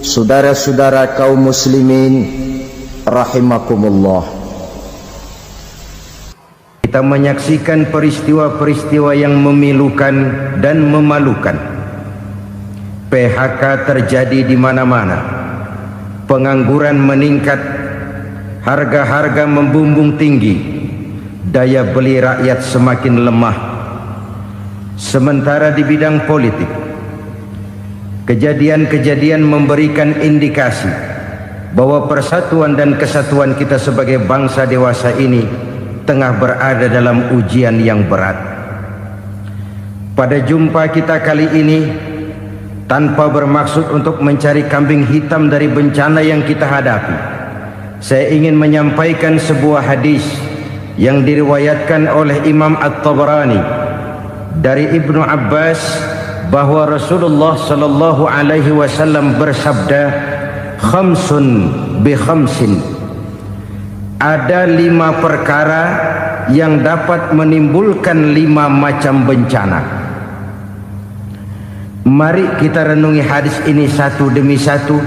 saudara-saudara kaum muslimin rahimakumullah. Kita menyaksikan peristiwa-peristiwa yang memilukan dan memalukan. PHK terjadi di mana-mana. Pengangguran meningkat, harga-harga membumbung tinggi, daya beli rakyat semakin lemah. Sementara di bidang politik, kejadian-kejadian memberikan indikasi bahwa persatuan dan kesatuan kita sebagai bangsa dewasa ini tengah berada dalam ujian yang berat. Pada jumpa kita kali ini, tanpa bermaksud untuk mencari kambing hitam dari bencana yang kita hadapi, saya ingin menyampaikan sebuah hadis yang diriwayatkan oleh Imam At-Tabarani dari Ibnu Abbas, bahwa Rasulullah sallallahu alaihi wasallam bersabda, khamsun bi khamsin, ada 5 perkara yang dapat menimbulkan 5 macam bencana. Mari kita renungi hadis ini satu demi satu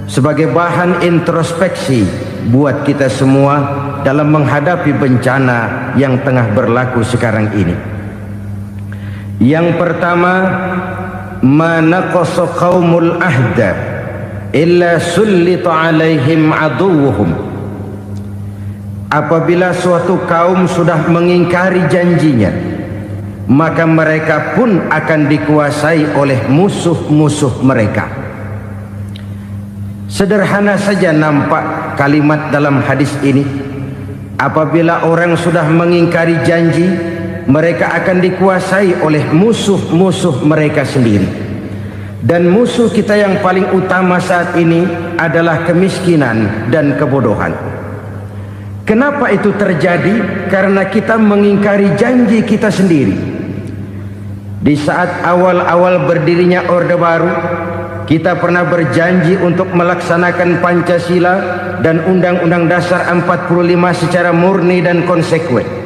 sebagai bahan introspeksi buat kita semua dalam menghadapi bencana yang tengah berlaku sekarang ini. Yang pertama, ma naqasa qaumul ahda illa sullita alaihim aduwwuhum. Apabila suatu kaum sudah mengingkari janjinya, maka mereka pun akan dikuasai oleh musuh-musuh mereka. Sederhana saja nampak kalimat dalam hadis ini. Apabila orang sudah mengingkari janji, mereka akan dikuasai oleh musuh-musuh mereka sendiri. Dan musuh kita yang paling utama saat ini adalah kemiskinan dan kebodohan. Kenapa itu terjadi? Karena kita mengingkari janji kita sendiri. Di saat awal-awal berdirinya Orde Baru, kita pernah berjanji untuk melaksanakan Pancasila dan Undang-Undang Dasar 45 secara murni dan konsekuen.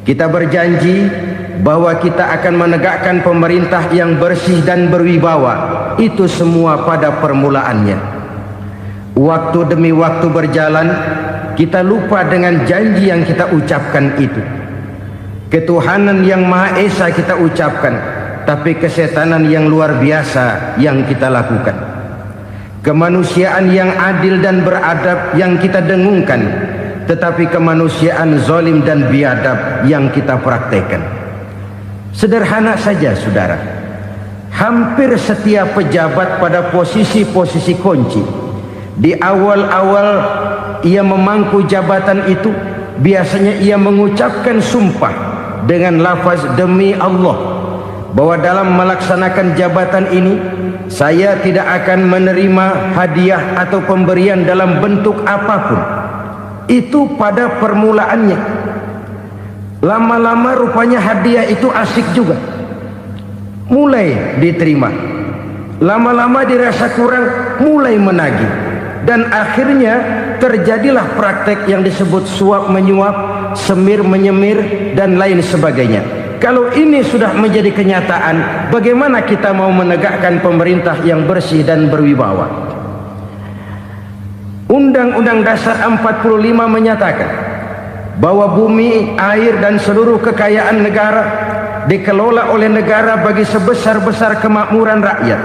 Kita berjanji bahwa kita akan menegakkan pemerintah yang bersih dan berwibawa. Itu semua pada permulaannya. Waktu demi waktu berjalan, kita lupa dengan janji yang kita ucapkan itu. Ketuhanan yang Maha Esa kita ucapkan, tapi kesetanan yang luar biasa yang kita lakukan. Kemanusiaan yang adil dan beradab yang kita dengungkan, tetapi kemanusiaan zalim dan biadab yang kita praktekkan. Sederhana saja saudara, hampir setiap pejabat pada posisi-posisi kunci, di awal-awal ia memangku jabatan itu, biasanya ia mengucapkan sumpah dengan lafaz demi Allah, bahwa dalam melaksanakan jabatan ini saya tidak akan menerima hadiah atau pemberian dalam bentuk apapun. Itu pada permulaannya. Lama-lama rupanya hadiah itu asik juga, mulai diterima. Lama-lama dirasa kurang, mulai menagih. Dan akhirnya terjadilah praktek yang disebut suap menyuap, semir menyemir, dan lain sebagainya. Kalau ini sudah menjadi kenyataan, bagaimana kita mau menegakkan pemerintah yang bersih dan berwibawa? Undang-Undang Dasar 45 menyatakan bahwa bumi, air, dan seluruh kekayaan negara dikelola oleh negara bagi sebesar-besar kemakmuran rakyat.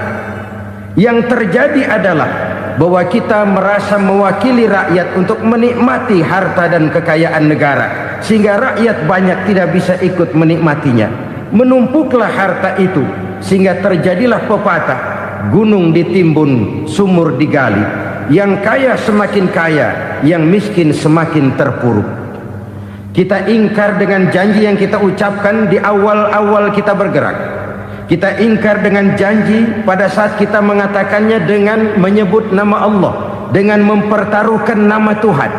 Yang terjadi adalah bahwa kita merasa mewakili rakyat untuk menikmati harta dan kekayaan negara, sehingga rakyat banyak tidak bisa ikut menikmatinya. Menumpuklah harta itu sehingga terjadilah pepatah, gunung ditimbun, sumur digali. Yang kaya semakin kaya, yang miskin semakin terpuruk. Kita ingkar dengan janji yang kita ucapkan di awal-awal kita bergerak. Kita ingkar dengan janji pada saat kita mengatakannya dengan menyebut nama Allah, dengan mempertaruhkan nama Tuhan.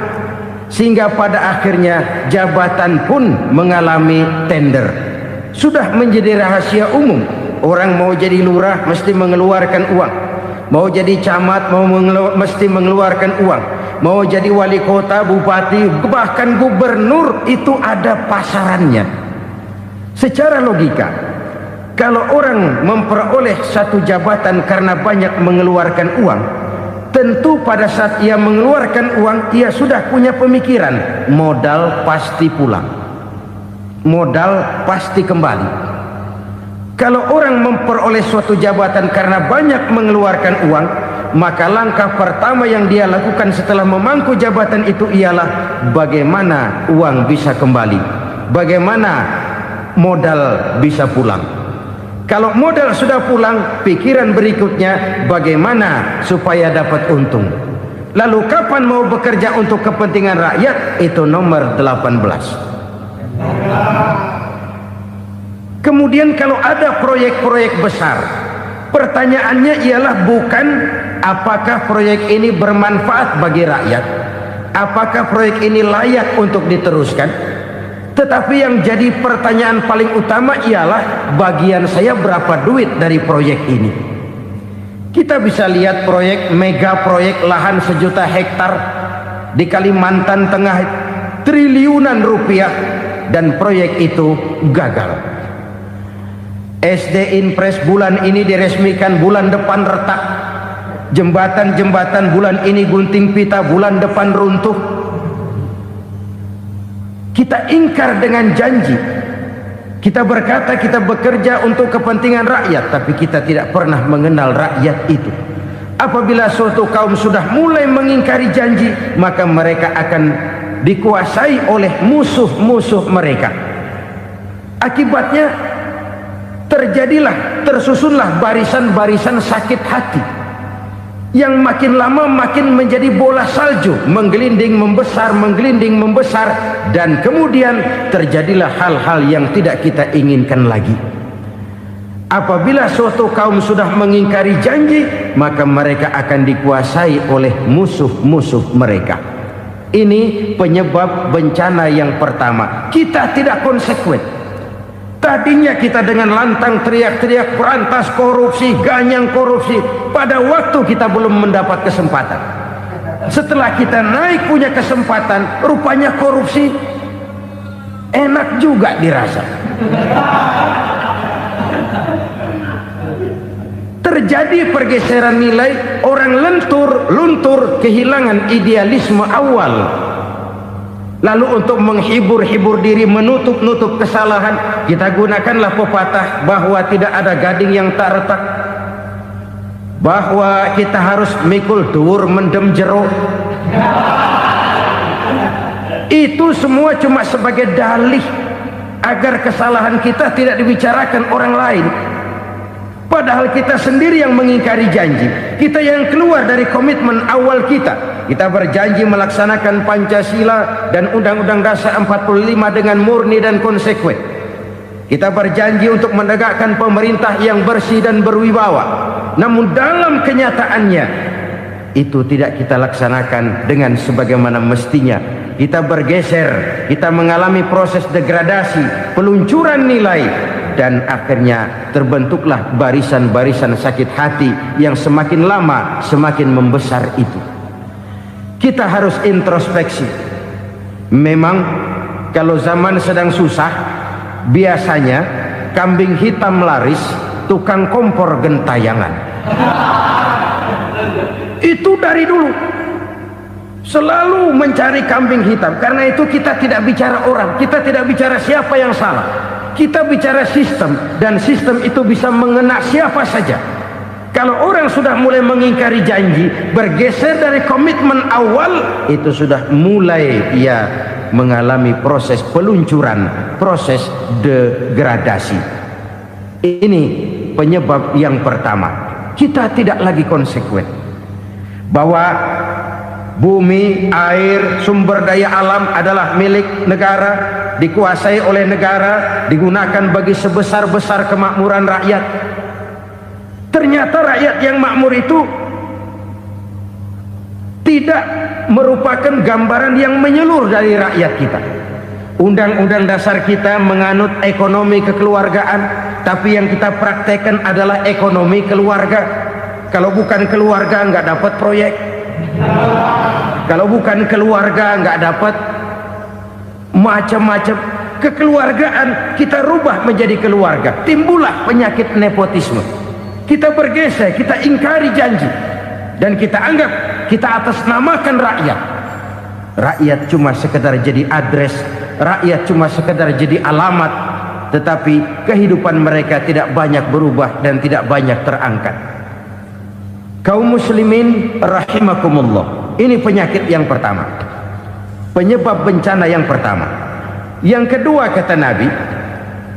Sehingga pada akhirnya jabatan pun mengalami tender. Sudah menjadi rahasia umum. Orang mau jadi lurah mesti mengeluarkan uang. Mau jadi camat mesti mengeluarkan uang. Mau jadi wali kota, bupati, bahkan gubernur, itu ada pasarannya. Secara logika, Kalau orang memperoleh satu jabatan karena banyak mengeluarkan uang, tentu pada saat ia mengeluarkan uang, ia sudah punya pemikiran, modal pasti pulang, modal pasti kembali. Kalau orang memperoleh suatu jabatan karena banyak mengeluarkan uang, maka langkah pertama yang dia lakukan setelah memangku jabatan itu ialah bagaimana uang bisa kembali, bagaimana modal bisa pulang. Kalau modal sudah pulang, pikiran berikutnya bagaimana supaya dapat untung. Lalu kapan mau bekerja untuk kepentingan rakyat? Itu nomor 18. Kemudian kalau ada proyek-proyek besar, pertanyaannya ialah bukan apakah proyek ini bermanfaat bagi rakyat, apakah proyek ini layak untuk diteruskan, tetapi yang jadi pertanyaan paling utama ialah bagian saya berapa duit dari proyek ini. Kita bisa lihat proyek, mega proyek lahan 1 juta hektar di Kalimantan Tengah, triliunan rupiah, dan proyek itu gagal. SD Inpres bulan ini diresmikan, bulan depan retak. Jembatan-jembatan bulan ini gunting pita, bulan depan runtuh. Kita ingkar dengan janji. Kita berkata kita bekerja untuk kepentingan rakyat, tapi kita tidak pernah mengenal rakyat itu. Apabila suatu kaum sudah mulai mengingkari janji, maka mereka akan dikuasai oleh musuh-musuh mereka. Akibatnya tersusunlah barisan-barisan sakit hati yang makin lama makin menjadi bola salju, menggelinding membesar, dan kemudian terjadilah hal-hal yang tidak kita inginkan lagi. Apabila suatu kaum sudah mengingkari janji, maka mereka akan dikuasai oleh musuh-musuh mereka. Ini penyebab bencana yang pertama. Kita tidak konsekuen. Tadinya kita dengan lantang teriak-teriak berantas korupsi, ganyang korupsi. Pada waktu kita belum mendapat kesempatan. Setelah kita naik punya kesempatan, rupanya korupsi enak juga dirasa. Terjadi pergeseran nilai, orang luntur, kehilangan idealisme awal. Lalu untuk menghibur-hibur diri, menutup-nutup kesalahan, kita gunakanlah pepatah bahwa tidak ada gading yang tak retak, bahwa kita harus mikul dhuwur mendem jero. Itu semua cuma sebagai dalih agar kesalahan kita tidak dibicarakan orang lain. Padahal kita sendiri yang mengingkari janji. Kita yang keluar dari komitmen awal kita. Kita berjanji melaksanakan Pancasila dan Undang-Undang Dasar 45 dengan murni dan konsekuen. Kita berjanji untuk menegakkan pemerintah yang bersih dan berwibawa. Namun dalam kenyataannya itu tidak kita laksanakan dengan sebagaimana mestinya. Kita bergeser, kita mengalami proses degradasi, peluncuran nilai, dan akhirnya terbentuklah barisan-barisan sakit hati yang semakin lama semakin membesar itu. Kita harus introspeksi. Memang kalau zaman sedang susah, biasanya kambing hitam laris, tukang kompor gentayangan. Itu dari dulu selalu mencari kambing hitam. Karena itu kita tidak bicara orang, kita tidak bicara siapa yang salah, kita bicara sistem, dan sistem itu bisa mengena siapa saja. Kalau orang sudah mulai mengingkari janji, bergeser dari komitmen awal, itu sudah mulai ia mengalami proses peluncuran, proses degradasi. Ini penyebab yang pertama. Kita tidak lagi konsekuen bahwa bumi, air, sumber daya alam adalah milik negara, dikuasai oleh negara, digunakan bagi sebesar-besar kemakmuran rakyat. Ternyata rakyat yang makmur itu tidak merupakan gambaran yang menyeluruh dari rakyat kita. Undang-undang dasar kita menganut ekonomi kekeluargaan, tapi yang kita praktekkan adalah ekonomi keluarga. Kalau bukan keluarga nggak dapat proyek, kalau bukan keluarga nggak dapat macam-macam. kekeluargaan kita rubah menjadi keluarga, timbullah penyakit nepotisme. Kita bergeser, kita ingkari janji, dan kita anggap kita atasnamakan rakyat. Rakyat cuma sekedar jadi address, rakyat cuma sekedar jadi alamat, tetapi kehidupan mereka tidak banyak berubah dan tidak banyak terangkat. Kaum muslimin rahimakumullah, ini penyakit yang pertama, penyebab bencana yang pertama. Yang kedua kata Nabi,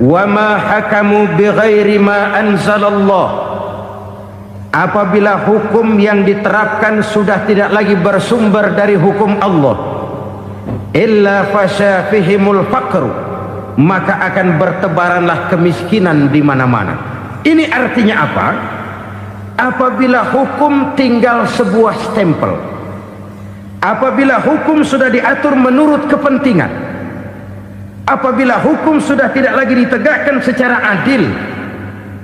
wa ma hakamu bighairi ma anzalallah, apabila hukum yang diterapkan sudah tidak lagi bersumber dari hukum Allah, illa fasya fihimul faqru, maka akan bertebaranlah kemiskinan di mana-mana. Ini artinya apa? Apabila hukum tinggal sebuah stempel, apabila hukum sudah diatur menurut kepentingan, apabila hukum sudah tidak lagi ditegakkan secara adil,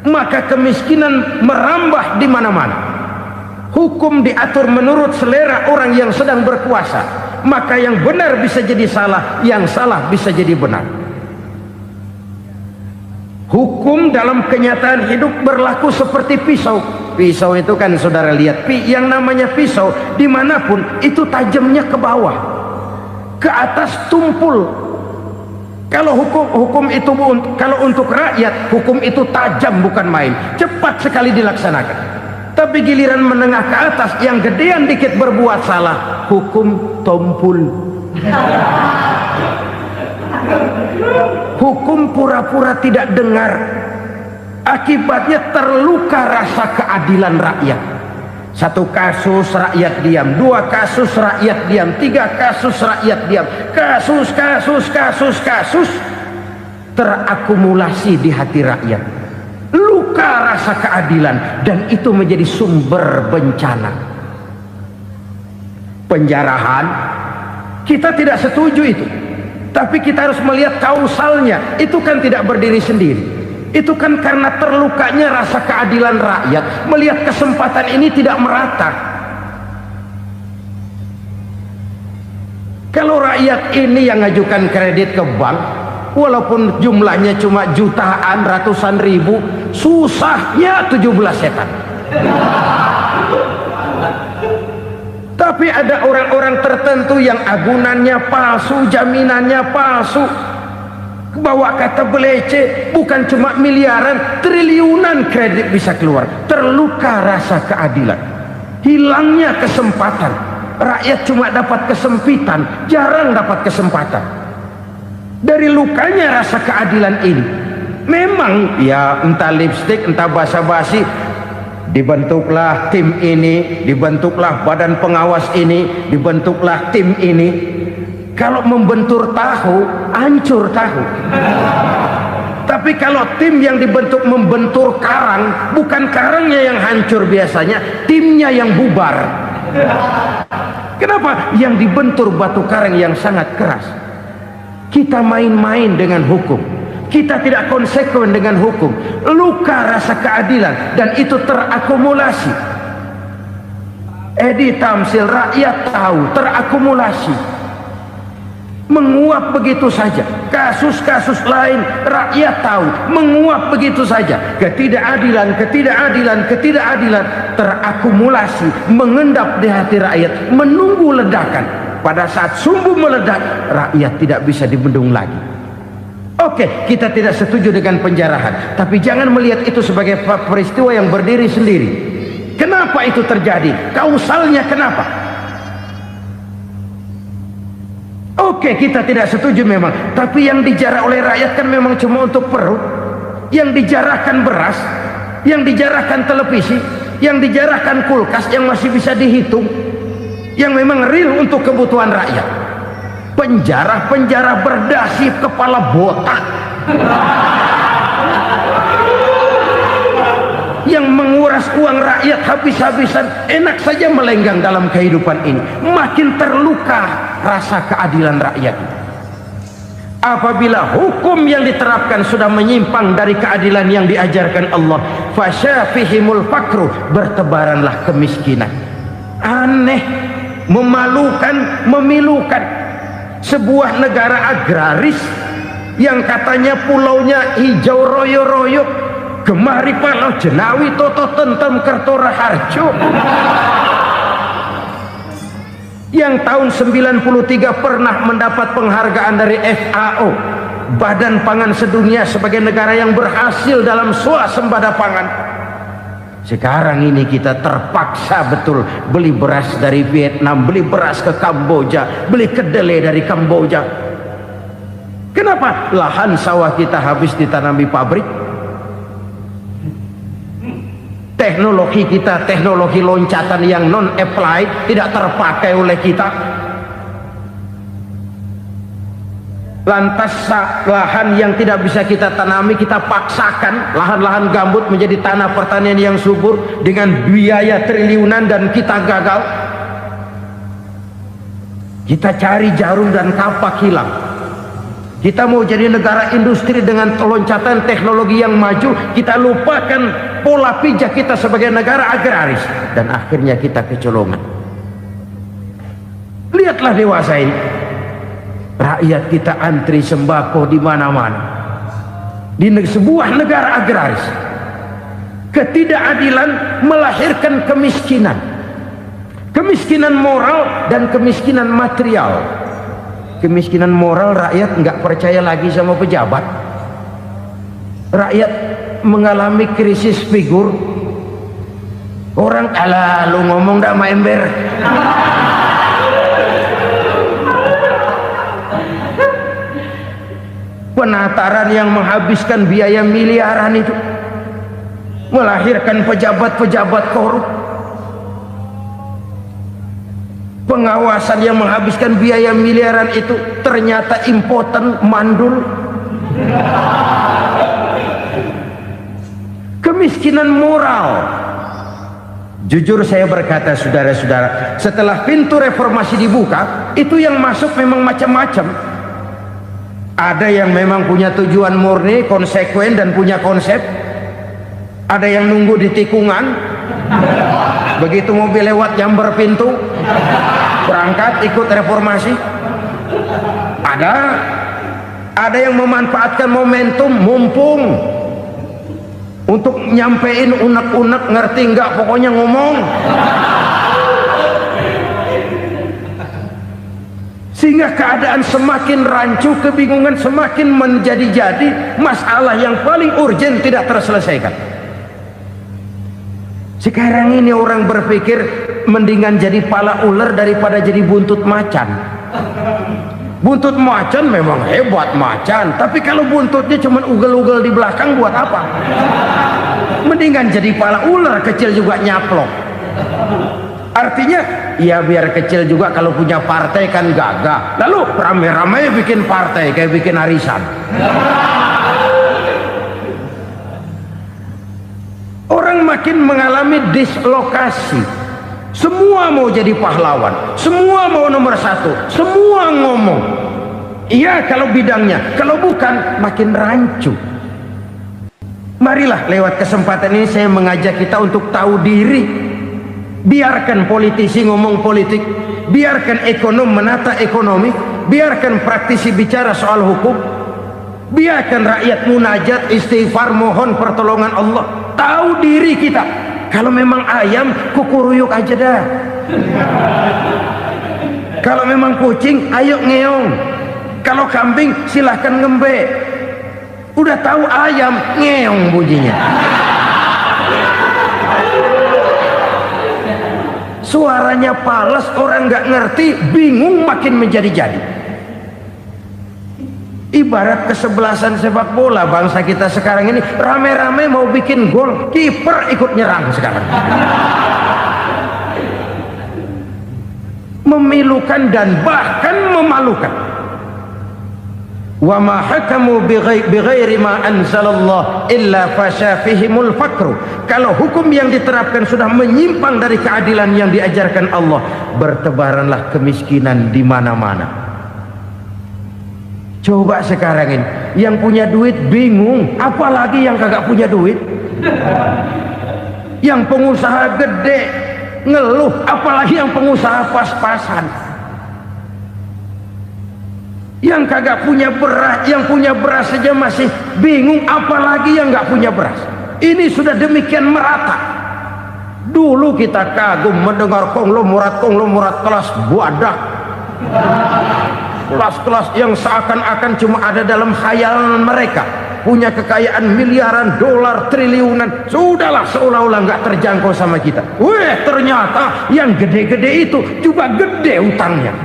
maka kemiskinan merambah di mana-mana. Hukum diatur menurut selera orang yang sedang berkuasa, maka yang benar bisa jadi salah, yang salah bisa jadi benar. Hukum dalam kenyataan hidup berlaku seperti pisau. Pisau itu kan saudara lihat, yang namanya pisau dimanapun itu tajamnya ke bawah, ke atas tumpul. Kalau hukum itu, kalau untuk rakyat, hukum itu tajam bukan main, cepat sekali dilaksanakan. Tapi giliran menengah ke atas, yang gedean dikit berbuat salah, hukum tumpul. Hukum pura-pura tidak dengar, akibatnya terluka rasa keadilan rakyat. Satu kasus rakyat diam, dua kasus rakyat diam, tiga kasus rakyat diam, kasus terakumulasi di hati rakyat, luka rasa keadilan, dan itu menjadi sumber bencana. Penjarahan, kita tidak setuju itu, tapi kita harus melihat kausalnya. Itu kan tidak berdiri sendiri, itu kan karena terlukanya rasa keadilan rakyat, melihat kesempatan ini tidak merata. Kalau rakyat ini yang ngajukan kredit ke bank, walaupun jumlahnya cuma jutaan, ratusan ribu, susahnya 17 setan. Tapi ada orang-orang tertentu yang agunannya palsu, jaminannya palsu, bawa kata belece, bukan cuma miliaran, triliunan kredit bisa keluar. Terluka rasa keadilan, hilangnya kesempatan. Rakyat cuma dapat kesempitan, jarang dapat kesempatan. Dari lukanya rasa keadilan ini, memang ya entah lipstik, entah basa-basi, dibentuklah tim ini, dibentuklah badan pengawas ini, dibentuklah tim ini. Kalau membentur tahu, hancur tahu. Tapi kalau tim yang dibentuk membentur karang, bukan karangnya yang hancur biasanya, timnya yang bubar. Kenapa? Yang dibentur batu karang yang sangat keras. Kita main-main dengan hukum, kita tidak konsekuen dengan hukum, luka rasa keadilan, dan itu terakumulasi. Edi Tamsil, rakyat tahu, terakumulasi, menguap begitu saja. Kasus-kasus lain rakyat tahu, menguap begitu saja. Ketidakadilan terakumulasi, mengendap di hati rakyat, menunggu ledakan. Pada saat sumbu meledak, rakyat tidak bisa dibendung lagi. Oke, kita tidak setuju dengan penjarahan, tapi jangan melihat itu sebagai peristiwa yang berdiri sendiri. Kenapa itu terjadi? Kausalnya kenapa? Oke, kita tidak setuju memang, tapi yang dijarah oleh rakyat kan memang cuma untuk perut. Yang dijarahkan beras, yang dijarahkan televisi, yang dijarahkan kulkas yang masih bisa dihitung, yang memang real untuk kebutuhan rakyat. Penjara-penjara berdasi kepala botak yang menguras uang rakyat habis-habisan, enak saja melenggang dalam kehidupan ini. Makin terluka rasa keadilan rakyat. Apabila hukum yang diterapkan sudah menyimpang dari keadilan yang diajarkan Allah, fasyafihimul fakru, bertebaranlah kemiskinan. Aneh, memalukan, memilukan. Sebuah negara agraris yang katanya pulaunya hijau royo-royo, gemari palau jenawi toto tentem kertora harjo, yang tahun 93 pernah mendapat penghargaan dari FAO, Badan Pangan Sedunia, sebagai negara yang berhasil dalam swasembada pangan. Sekarang ini kita terpaksa betul beli beras dari Vietnam, beli beras ke Kamboja, beli kedelai dari Kamboja. Kenapa? Lahan sawah kita habis ditanami pabrik. Teknologi kita, teknologi loncatan yang non applied, tidak terpakai oleh kita. Lantas lahan yang tidak bisa kita tanami, kita paksakan lahan-lahan gambut menjadi tanah pertanian yang subur dengan biaya triliunan, dan kita gagal. Kita cari jarum dan kapak hilang. Kita mau jadi negara industri dengan loncatan teknologi yang maju, kita lupakan pola pijak kita sebagai negara agraris, dan akhirnya kita kecolongan. Lihatlah dewasa ini, rakyat kita antri sembako di mana-mana. Di sebuah negara agraris, ketidakadilan melahirkan kemiskinan, kemiskinan moral dan kemiskinan material. Kemiskinan moral, rakyat nggak percaya lagi sama pejabat. Rakyat mengalami krisis figur. Orang, alah lu ngomong dah sama ember. Penataran yang menghabiskan biaya miliaran itu melahirkan pejabat-pejabat korup. Pengawasan yang menghabiskan biaya miliaran itu ternyata impoten, mandul. Kemiskinan moral. Jujur saya berkata, saudara-saudara, setelah pintu reformasi dibuka, itu yang masuk memang macam-macam. Ada yang memang punya tujuan murni, konsekuen dan punya konsep. Ada yang nunggu di tikungan, begitu mobil lewat nyamber pintu, berangkat ikut reformasi. Ada yang memanfaatkan momentum, mumpung, untuk nyampein unek-unek, ngerti nggak, pokoknya ngomong. Sehingga keadaan semakin rancu, kebingungan semakin menjadi-jadi, masalah yang paling urgent tidak terselesaikan. Sekarang ini orang berpikir mendingan jadi pala ular daripada jadi buntut macan. Buntut macan memang hebat macan, tapi kalau buntutnya cuma ugel-ugel di belakang buat apa? Mendingan jadi pala ular, kecil juga nyaplok. Artinya ya biar kecil juga kalau punya partai kan gagah. Lalu rame-rame bikin partai kayak bikin arisan. Orang makin mengalami dislokasi. Semua mau jadi pahlawan, semua mau nomor satu, semua ngomong. Iya kalau bidangnya, kalau bukan makin rancu. Marilah lewat kesempatan ini saya mengajak kita untuk tahu diri. Biarkan politisi ngomong politik, biarkan ekonom menata ekonomi, biarkan praktisi bicara soal hukum, biarkan rakyat munajat, istighfar, mohon pertolongan Allah. Tahu diri kita. Kalau memang ayam, kukuruyuk aja dah. Kalau memang kucing, ayo ngeong. Kalau kambing, silahkan ngembe. Udah tahu ayam, ngeong bunyinya. Suaranya palas, orang nggak ngerti, bingung, makin menjadi-jadi. Ibarat kesebelasan sepak bola bangsa kita sekarang ini, rame-rame mau bikin gol, kiper ikut nyerang sekarang. Memilukan dan bahkan memalukan. Wa ma hakamu bighairi ma anzalallah illa fasha fihimul fakru. Kalau hukum yang diterapkan sudah menyimpang dari keadilan yang diajarkan Allah, bertebaranlah kemiskinan di mana-mana. Coba sekarang ini, yang punya duit bingung, apalagi yang kagak punya duit. Yang pengusaha gede ngeluh, apalagi yang pengusaha pas-pasan. Yang kagak punya beras, yang punya beras saja masih bingung, apalagi yang nggak punya beras. Ini sudah demikian merata. Dulu kita kagum mendengar konglomerat kelas buadak, kelas-kelas yang seakan-akan cuma ada dalam khayalan mereka, punya kekayaan miliaran dolar, triliunan. Sudahlah, seolah-olah nggak terjangkau sama kita. Weh, ternyata yang gede-gede itu juga gede utangnya.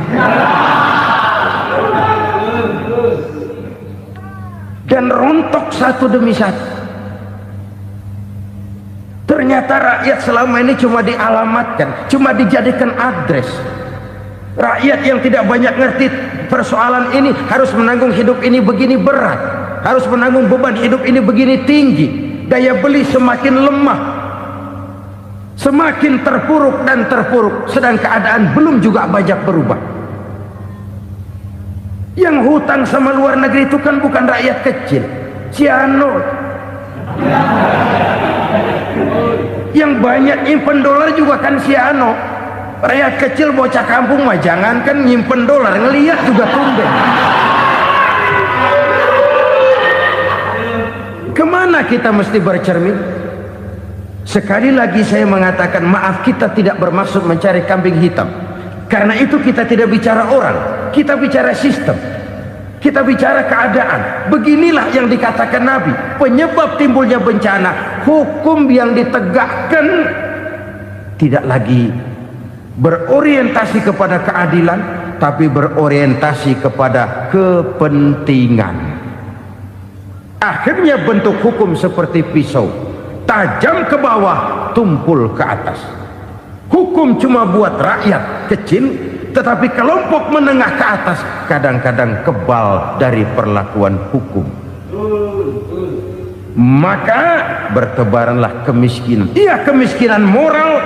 Dan rontok satu demi satu. Ternyata rakyat selama ini cuma dialamatkan, cuma dijadikan address. Rakyat yang tidak banyak ngerti persoalan ini harus menanggung hidup ini begini berat, harus menanggung beban hidup ini begini tinggi, daya beli semakin lemah, semakin terpuruk dan terpuruk, sedang keadaan belum juga banyak berubah. Yang hutang sama luar negeri itu kan bukan rakyat kecil, Ciano. Yang banyak nyimpen dolar juga kan Ciano. Rakyat kecil bocah kampung mah jangankan nyimpen dolar, ngelihat juga tumben. Kemana kita mesti bercermin? Sekali lagi saya mengatakan maaf, kita tidak bermaksud mencari kambing hitam. Karena itu kita tidak bicara orang, kita bicara sistem, kita bicara keadaan. Beginilah yang dikatakan Nabi, penyebab timbulnya bencana, hukum yang ditegakkan tidak lagi berorientasi kepada keadilan, tapi berorientasi kepada kepentingan. Akhirnya bentuk hukum seperti pisau, tajam ke bawah, tumpul ke atas. Hukum cuma buat rakyat kecil, tetapi kelompok menengah ke atas kadang-kadang kebal dari perlakuan hukum. Maka bertebaranlah kemiskinan. Iya, kemiskinan moral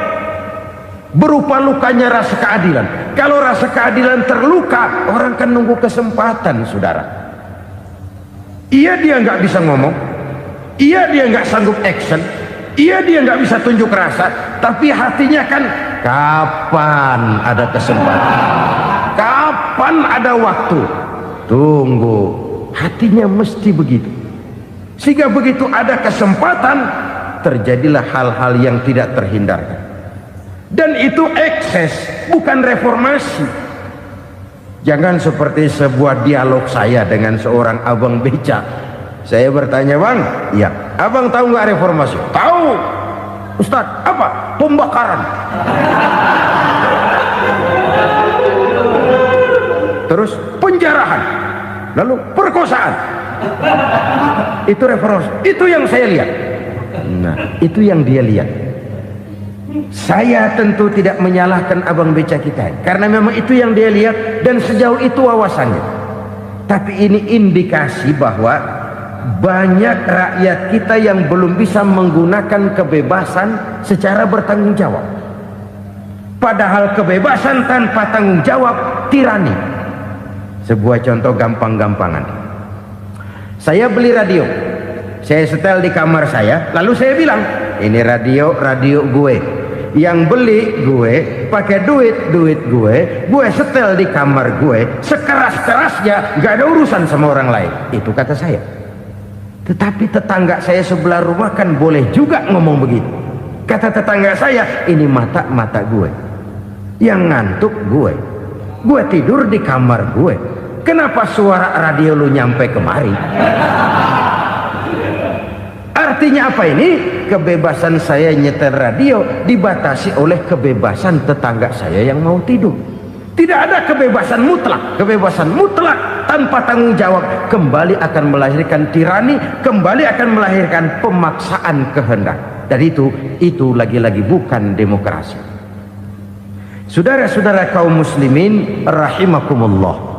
berupa lukanya rasa keadilan. Kalau rasa keadilan terluka, orang kan nunggu kesempatan, saudara. Iya, dia nggak bisa ngomong, iya dia nggak sanggup action, iya dia nggak bisa tunjuk rasa, tapi hatinya kan kapan ada kesempatan, kapan ada waktu, tunggu. Hatinya mesti begitu. Sehingga begitu ada kesempatan, terjadilah hal-hal yang tidak terhindarkan. Dan itu ekses, bukan reformasi. Jangan seperti sebuah dialog saya dengan seorang abang beca. Saya bertanya, bang, ya, abang tahu nggak reformasi? Tahu, Ustaz. Apa? Pembakaran. Terus penjarahan, lalu perkosaan. Itu reformasi. Itu yang saya lihat. Nah, itu yang dia lihat. Saya tentu tidak menyalahkan abang beca kita, karena memang itu yang dia lihat dan sejauh itu wawasannya. Tapi ini indikasi bahwa banyak rakyat kita yang belum bisa menggunakan kebebasan secara bertanggung jawab. Padahal kebebasan tanpa tanggung jawab tirani. Sebuah contoh gampang-gampangan. Saya beli radio, saya setel di kamar saya, lalu saya bilang, ini radio gue. Yang beli gue, pakai duit gue setel di kamar gue, sekeras-kerasnya, gak ada urusan sama orang lain. Itu kata saya. Tetapi tetangga saya sebelah rumah kan boleh juga ngomong begitu. Kata tetangga saya, ini mata gue, yang ngantuk gue tidur di kamar gue, kenapa suara radio lu nyampe kemari? Artinya apa ini? Kebebasan saya nyetel radio dibatasi oleh kebebasan tetangga saya yang mau tidur. Tidak ada kebebasan mutlak. Kebebasan mutlak tanpa tanggung jawab kembali akan melahirkan tirani, kembali akan melahirkan pemaksaan kehendak. Dan itu lagi-lagi bukan demokrasi. Saudara-saudara kaum muslimin rahimakumullah.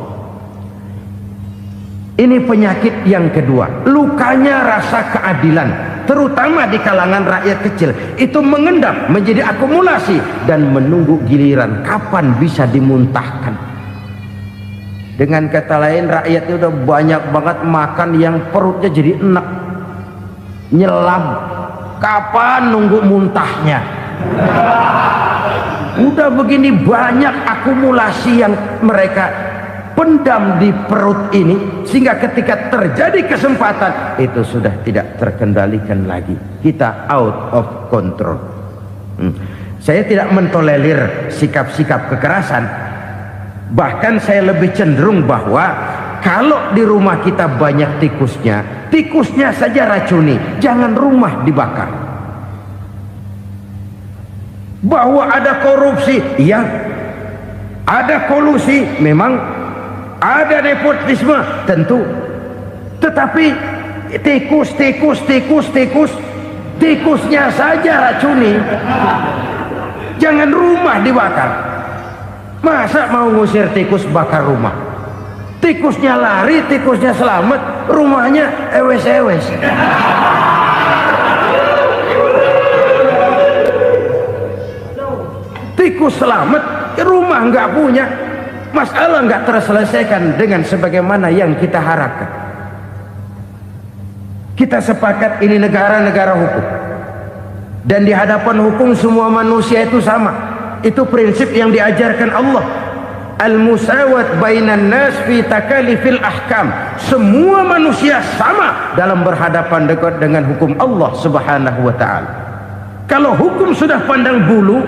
Ini penyakit yang kedua, lukanya rasa keadilan, terutama di kalangan rakyat kecil. Itu mengendap menjadi akumulasi dan menunggu giliran kapan bisa dimuntahkan. Dengan kata lain, rakyat itu udah banyak banget makan yang perutnya jadi enak, nyelam. Kapan nunggu muntahnya? Udah begini banyak akumulasi yang mereka pendam di perut ini, sehingga ketika terjadi kesempatan itu sudah tidak terkendalikan lagi, kita out of control. Saya tidak mentolerir sikap-sikap kekerasan, bahkan saya lebih cenderung bahwa kalau di rumah kita banyak tikusnya saja racuni, jangan rumah dibakar. Bahwa ada korupsi, ya, ada kolusi, memang ada nepotisme, tentu, tetapi tikusnya saja racuni, jangan rumah dibakar. Masa mau ngusir tikus bakar rumah? Tikusnya lari, tikusnya selamat, rumahnya ewes-ewes. Tikus selamat, rumah nggak punya, masalah nggak terselesaikan dengan sebagaimana yang kita harapkan. Kita sepakat ini negara hukum, dan di hadapan hukum semua manusia itu sama. Itu prinsip yang diajarkan Allah. Al-musawat bainan nas fi takalifil ahkam. Semua manusia sama dalam berhadapan dekat dengan hukum Allah Subhanahu wa taala. Kalau hukum sudah pandang bulu,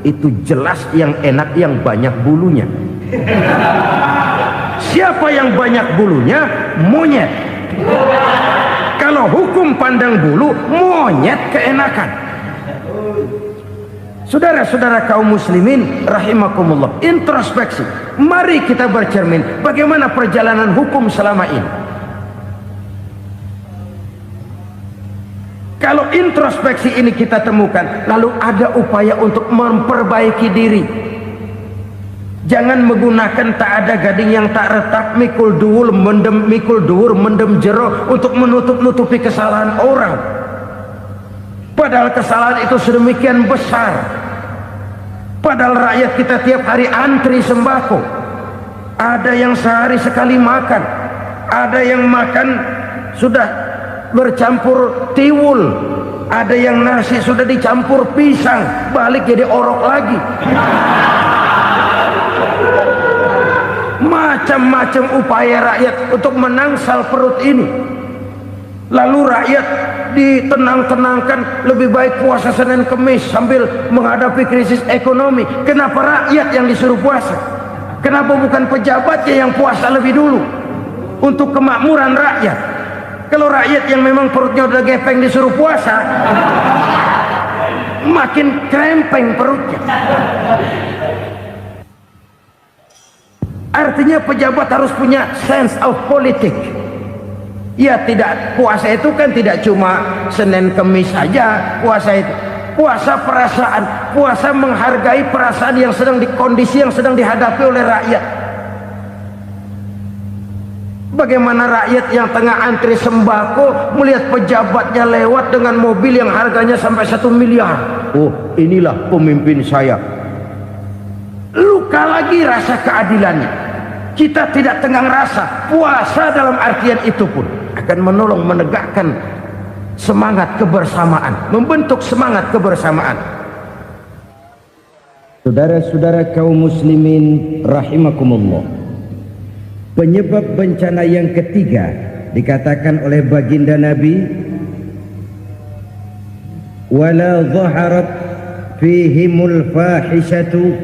itu jelas yang enak yang banyak bulunya. Siapa yang banyak bulunya? Monyet. Kalau hukum pandang bulu, monyet keenakan. Saudara-saudara kaum muslimin rahimakumullah, introspeksi. Mari kita bercermin bagaimana perjalanan hukum selama ini. Kalau introspeksi ini kita temukan, lalu ada upaya untuk memperbaiki diri. Jangan menggunakan tak ada gading yang tak retak, mikul duwur mendem jero untuk menutup-nutupi kesalahan orang. Padahal kesalahan itu sedemikian besar. Padahal rakyat kita tiap hari antri sembako. Ada yang sehari sekali makan, ada yang makan sudah bercampur tiwul, ada yang nasi sudah dicampur pisang, balik jadi orok lagi. Macam-macam upaya rakyat untuk menangsal perut ini. Lalu rakyat ditenang-tenangkan, lebih baik puasa Senin Kemis sambil menghadapi krisis ekonomi. Kenapa rakyat yang disuruh puasa? Kenapa bukan pejabatnya yang puasa lebih dulu untuk kemakmuran rakyat? Kalau rakyat yang memang perutnya udah gepeng disuruh puasa, makin krempeng perutnya. Artinya pejabat harus punya sense of politik. Ya, tidak, puasa itu kan tidak cuma Senin Kemis saja. Puasa itu puasa perasaan, puasa menghargai perasaan yang sedang di kondisi yang sedang dihadapi oleh rakyat. Bagaimana rakyat yang tengah antri sembako melihat pejabatnya lewat dengan mobil yang harganya sampai 1 miliar. Oh, inilah pemimpin saya. Luka lagi rasa keadilannya. Kita tidak tenggang rasa. Puasa dalam artian itu pun akan menolong menegakkan semangat kebersamaan, membentuk semangat kebersamaan. Saudara-saudara kaum muslimin rahimakumullah, penyebab bencana yang ketiga dikatakan oleh baginda Nabi, wala dhaharat fihimul fahishatu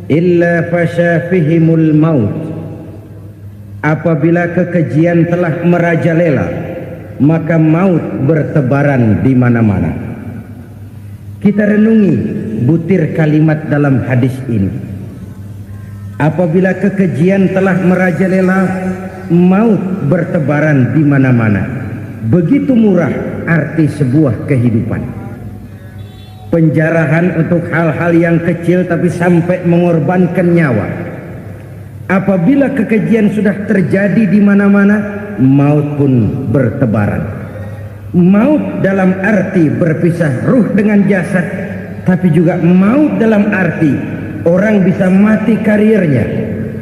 illa fasha fihimul maut. Apabila kekejian telah merajalela, maka maut bertebaran di mana-mana. Kita renungi butir kalimat dalam hadis ini. Apabila kekejian telah merajalela, maut bertebaran di mana-mana. Begitu murah arti sebuah kehidupan. Penjarahan untuk hal-hal yang kecil tapi sampai mengorbankan nyawa. Apabila kekejian sudah terjadi di mana-mana, maut pun bertebaran. Maut dalam arti berpisah ruh dengan jasad, tapi juga maut dalam arti orang bisa mati karirnya,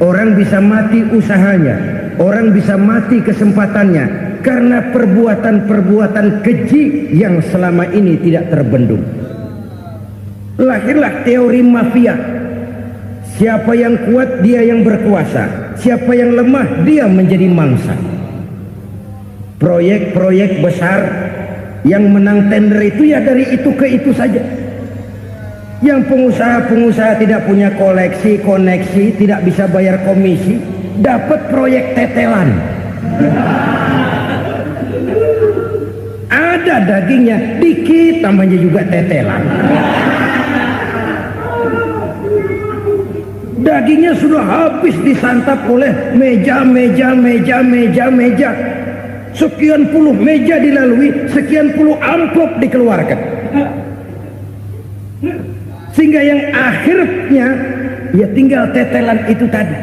orang bisa mati usahanya, orang bisa mati kesempatannya karena perbuatan-perbuatan keji yang selama ini tidak terbendung. Lahirlah teori mafia. Siapa yang kuat dia yang berkuasa, siapa yang lemah dia menjadi mangsa. Proyek-proyek besar yang menang tender itu ya dari itu ke itu saja. Yang pengusaha-pengusaha tidak punya koneksi, tidak bisa bayar komisi, dapat proyek tetelan. Ada dagingnya dikit, namanya juga tetelan. Dagingnya sudah habis disantap oleh meja. Sekian puluh meja dilalui, sekian puluh amplop dikeluarkan. Sehingga yang akhirnya ya tinggal tetelan itu tadi.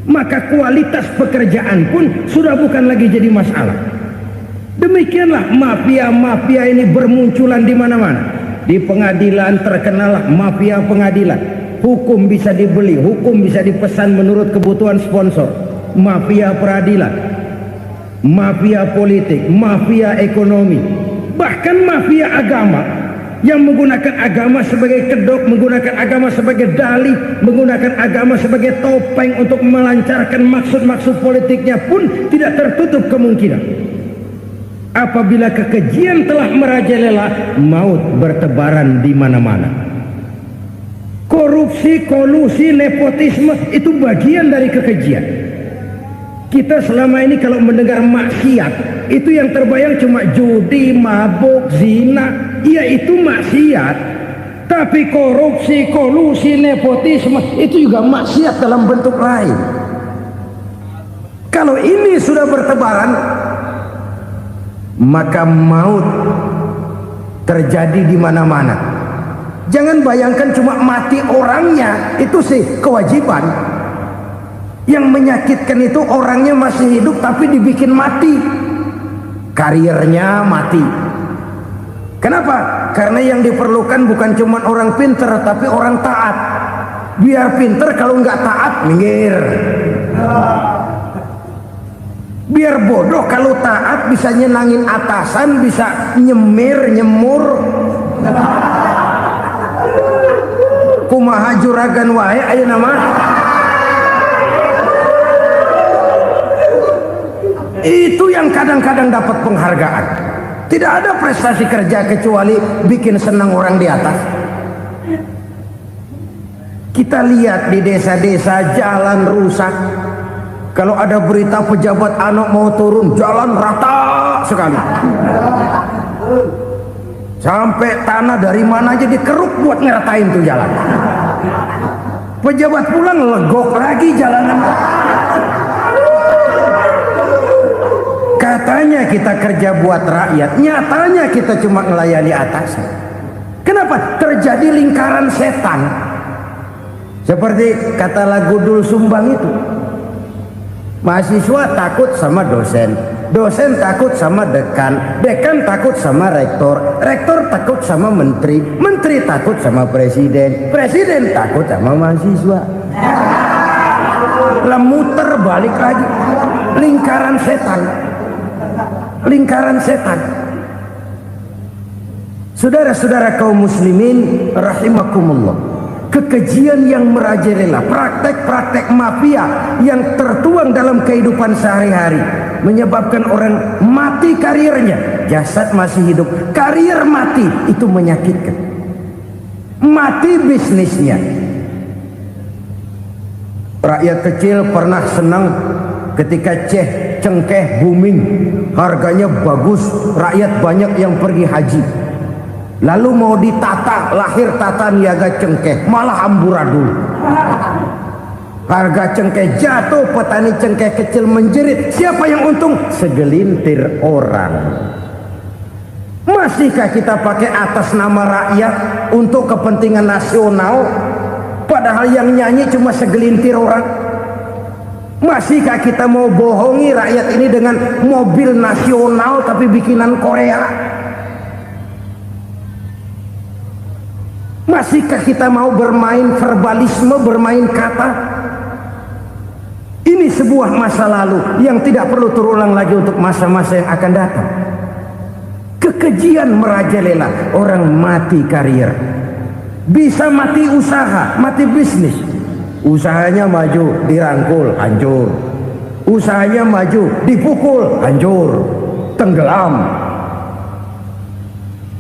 Maka kualitas pekerjaan pun sudah bukan lagi jadi masalah. Demikianlah mafia-mafia ini bermunculan di mana-mana. Di pengadilan terkenal mafia pengadilan. Hukum bisa dibeli, hukum bisa dipesan menurut kebutuhan sponsor. Mafia peradilan, mafia politik, mafia ekonomi, bahkan mafia agama yang menggunakan agama sebagai kedok, menggunakan agama sebagai dalih, menggunakan agama sebagai topeng untuk melancarkan maksud-maksud politiknya pun tidak tertutup kemungkinan. Apabila kekejian telah merajalela, maut bertebaran di mana-mana. Korupsi, kolusi, nepotisme itu bagian dari kekejian. Kita selama ini kalau mendengar maksiat, itu yang terbayang cuma judi, mabuk, zina. Iya, itu maksiat. Tapi korupsi, kolusi, nepotisme itu juga maksiat dalam bentuk lain. Kalau ini sudah bertebaran, maka maut terjadi di mana-mana. Jangan bayangkan cuma mati orangnya, itu sih kewajiban. Yang menyakitkan itu orangnya masih hidup tapi dibikin mati, karirnya mati. Kenapa? Karena yang diperlukan bukan cuma orang pinter tapi orang taat. Biar pinter, kalau nggak taat minggir. Biar bodoh, kalau taat bisa nyenangin atasan, bisa nyemir, nyemur. Kumaha juragan wae ayo nama. Itu yang kadang-kadang dapat penghargaan. Tidak ada prestasi kerja kecuali bikin senang orang di atas. Kita lihat di desa-desa jalan rusak. Kalau ada berita pejabat anak mau turun, jalan rata sekali. Sampai tanah dari mana aja dikeruk buat ngeratain tuh jalan. Pejabat pulang legok lagi jalanan. Katanya kita kerja buat rakyat, nyatanya kita cuma melayani atasan. Kenapa? Terjadi lingkaran setan. Seperti kata lagu Dul Sumbang itu. Mahasiswa takut sama dosen, dosen takut sama dekan, dekan takut sama rektor, rektor takut sama menteri, menteri takut sama presiden, presiden takut sama mahasiswa. Lah muter balik lagi, lingkaran setan, lingkaran setan. Saudara-saudara kaum muslimin rahimakumullah, kekejian yang merajalela, praktek-praktek mafia yang tertuang dalam kehidupan sehari-hari menyebabkan orang mati karirnya, jasad masih hidup, karir mati, itu menyakitkan. Mati bisnisnya. Rakyat kecil pernah senang ketika cengkeh booming, harganya bagus, rakyat banyak yang pergi haji. Lalu mau ditata, lahir tata niaga cengkeh, malah amburadul. Harga cengkeh jatuh, petani cengkeh kecil menjerit. Siapa yang untung? Segelintir orang. Masihkah kita pakai atas nama rakyat untuk kepentingan nasional, padahal yang nyanyi cuma segelintir orang? Masihkah kita mau bohongi rakyat ini dengan mobil nasional tapi bikinan Korea? Masihkah kita mau bermain verbalisme, bermain kata? Ini sebuah masa lalu yang tidak perlu terulang lagi untuk masa-masa yang akan datang. Kekejian merajalela, orang mati karir, bisa mati usaha, mati bisnis. Usahanya maju, dirangkul, hancur. Usahanya maju, dipukul, hancur, tenggelam.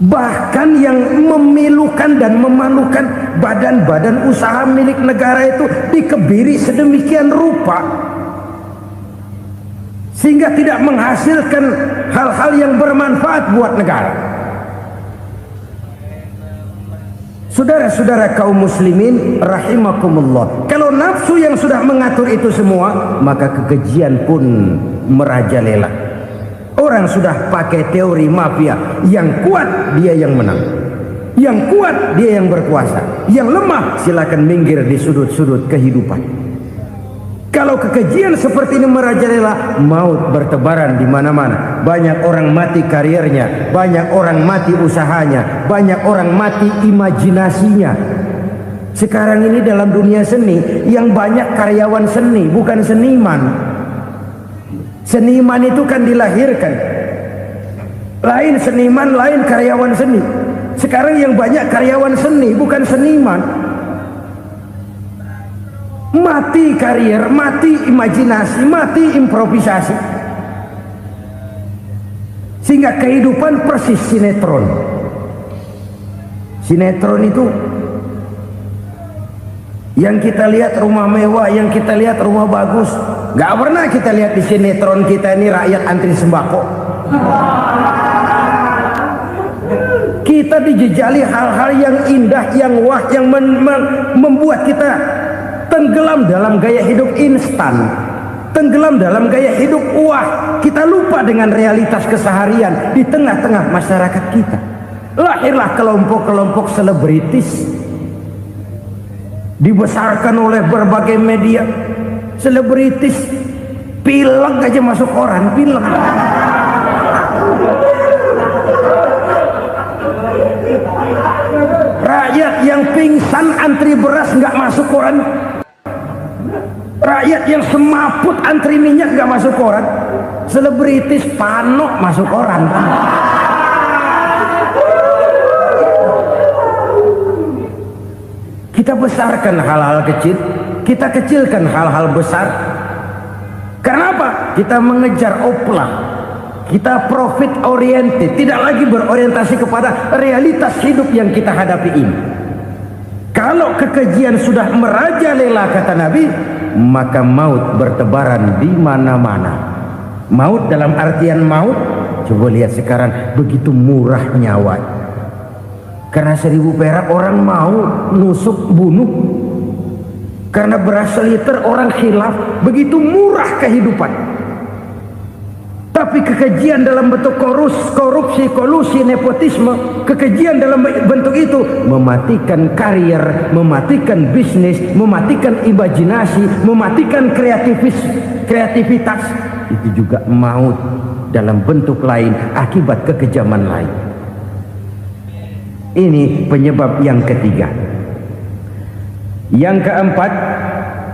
Bahkan yang memilukan dan memalukan badan-badan usaha milik negara itu dikebiri sedemikian rupa sehingga tidak menghasilkan hal-hal yang bermanfaat buat negara. Saudara-saudara kaum muslimin rahimakumullah, kalau nafsu yang sudah mengatur itu semua, maka kekejian pun merajalela. Orang sudah pakai teori mafia, yang kuat dia yang menang, yang kuat dia yang berkuasa, yang lemah silakan minggir di sudut-sudut kehidupan. Kalau kekejian seperti ini merajalela, maut bertebaran di mana-mana. Banyak orang mati karirnya, banyak orang mati usahanya, banyak orang mati imajinasinya. Sekarang ini dalam dunia seni yang banyak karyawan seni, bukan seniman. Seniman itu kan dilahirkan, lain seniman, lain karyawan seni. Sekarang yang banyak karyawan seni, bukan seniman. Mati karir, mati imajinasi, mati improvisasi, sehingga kehidupan persis sinetron. Sinetron itu yang kita lihat rumah mewah, yang kita lihat rumah bagus. Gak pernah kita lihat di sinetron kita ini rakyat antri sembako. Kita dijejali hal-hal yang indah, yang wah, yang membuat kita tenggelam dalam gaya hidup instan, tenggelam dalam gaya hidup wah. Kita lupa dengan realitas keseharian di tengah-tengah masyarakat kita. Lahirlah kelompok-kelompok selebritis, dibesarkan oleh berbagai media. Selebritis pilek aja masuk koran, pilek. Rakyat yang pingsan antri beras nggak masuk koran. Rakyat yang semaput antri minyak nggak masuk koran. Selebritis panok masuk koran. Kita besarkan hal-hal kecil, kita kecilkan hal-hal besar. Karena apa? Kita mengejar oplah, kita profit oriented, tidak lagi berorientasi kepada realitas hidup yang kita hadapi ini. Kalau kekejian sudah merajalela, kata Nabi, maka maut bertebaran di mana-mana. Maut dalam artian maut, coba lihat sekarang begitu murah nyawa. Karena 1000 perak orang mau nusuk bunuh. Karena beras seliter orang khilaf, begitu murah kehidupan. Tapi kekejian dalam bentuk korupsi, kolusi, nepotisme, kekejian dalam bentuk itu mematikan karier, mematikan bisnis, mematikan imajinasi, mematikan kreativitas. Itu juga maut dalam bentuk lain akibat kekejaman lain. Ini penyebab yang ketiga. Yang keempat,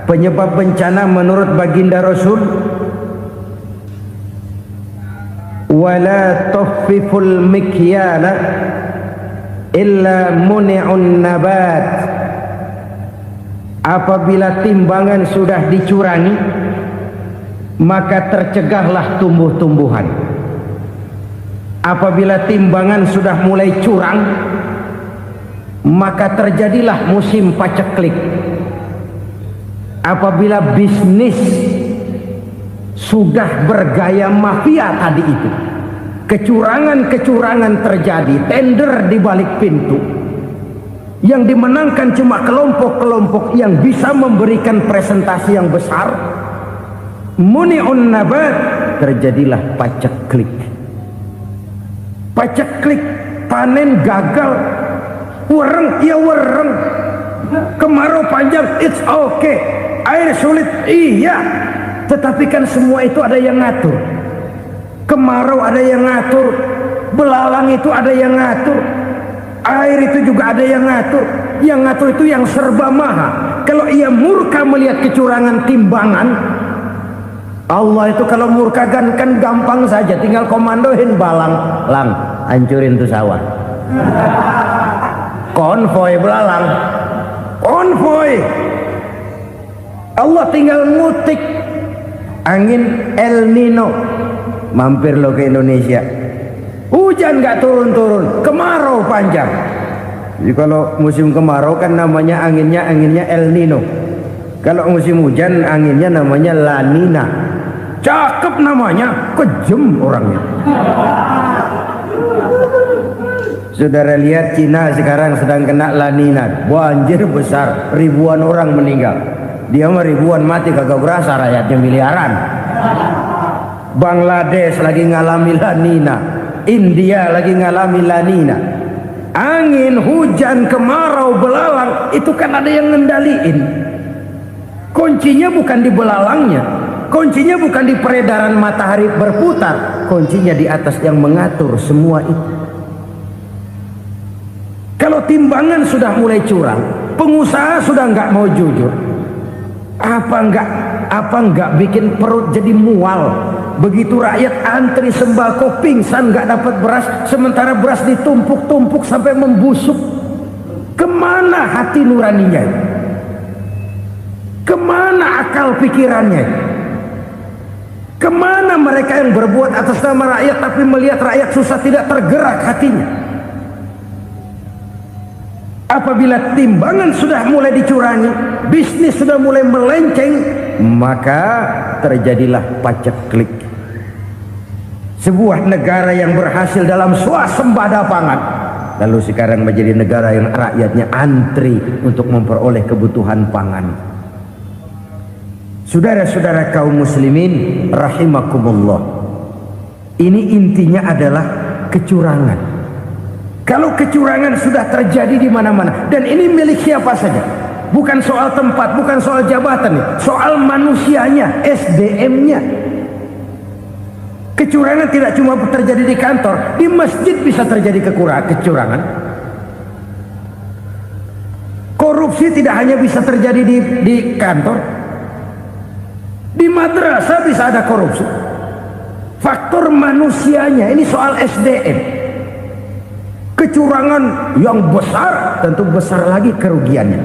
penyebab bencana menurut baginda Rasul, wala tuffiful mikyala illa muni'un nabat. Apabila timbangan sudah dicurangi, maka tercegahlah tumbuh-tumbuhan. Apabila timbangan sudah mulai curang, maka terjadilah musim paceklik. Apabila bisnis sudah bergaya mafia tadi itu, kecurangan-kecurangan terjadi, tender di balik pintu, yang dimenangkan cuma kelompok-kelompok yang bisa memberikan presentasi yang besar, muni'un nabat, terjadilah paceklik. Paceklik, panen gagal, wereng, ya wereng, kemarau panjang, it's okay, air sulit, iya, tetapi kan semua itu ada yang ngatur. Kemarau ada yang ngatur, belalang itu ada yang ngatur, air itu juga ada yang ngatur. Yang ngatur itu yang serba maha. Kalau ia murka melihat kecurangan timbangan, Allah itu kalau murka kan gampang saja, tinggal komandoin balang, lang, hancurin tuh sawah. Konvoy belalang, konvoy, Allah tinggal ngutik angin El Nino. Mampir lo ke Indonesia, hujan nggak turun-turun, kemarau panjang. Jadi kalau musim kemarau kan namanya anginnya El Nino. Kalau musim hujan anginnya namanya La Nina. Cakep namanya, kejem orangnya. Saudara lihat Cina sekarang sedang kena La Nina, banjir besar, ribuan orang meninggal. Dia mah ribuan mati kagak berasa, rakyatnya miliaran. Bangladesh lagi ngalami La Nina, India lagi ngalami La Nina. Angin, hujan, kemarau, belalang itu kan ada yang ngendaliin. Kuncinya bukan di belalangnya, kuncinya bukan di peredaran matahari berputar, kuncinya di atas yang mengatur semua itu. Kalau timbangan sudah mulai curang, pengusaha sudah nggak mau jujur, apa nggak bikin perut jadi mual. Begitu rakyat antri sembako pingsan nggak dapat beras, sementara beras ditumpuk-tumpuk sampai membusuk. Kemana hati nuraninya? Kemana akal pikirannya? Kemana mereka yang berbuat atas nama rakyat tapi melihat rakyat susah tidak tergerak hatinya? Apabila timbangan sudah mulai dicurangi, bisnis sudah mulai melenceng, maka terjadilah paceklik. Sebuah negara yang berhasil dalam swasembada pangan, lalu sekarang menjadi negara yang rakyatnya antri untuk memperoleh kebutuhan pangan. Saudara-saudara kaum muslimin rahimakumullah, ini intinya adalah kecurangan. Kalau kecurangan sudah terjadi di mana-mana, dan ini milik siapa saja, bukan soal tempat, bukan soal jabatan, soal manusianya, SDM-nya. Kecurangan tidak cuma terjadi di kantor, di masjid bisa terjadi kecurangan. Korupsi tidak hanya bisa terjadi di kantor, di madrasah bisa ada korupsi. Faktor manusianya, ini soal SDM. Kecurangan yang besar tentu besar lagi kerugiannya.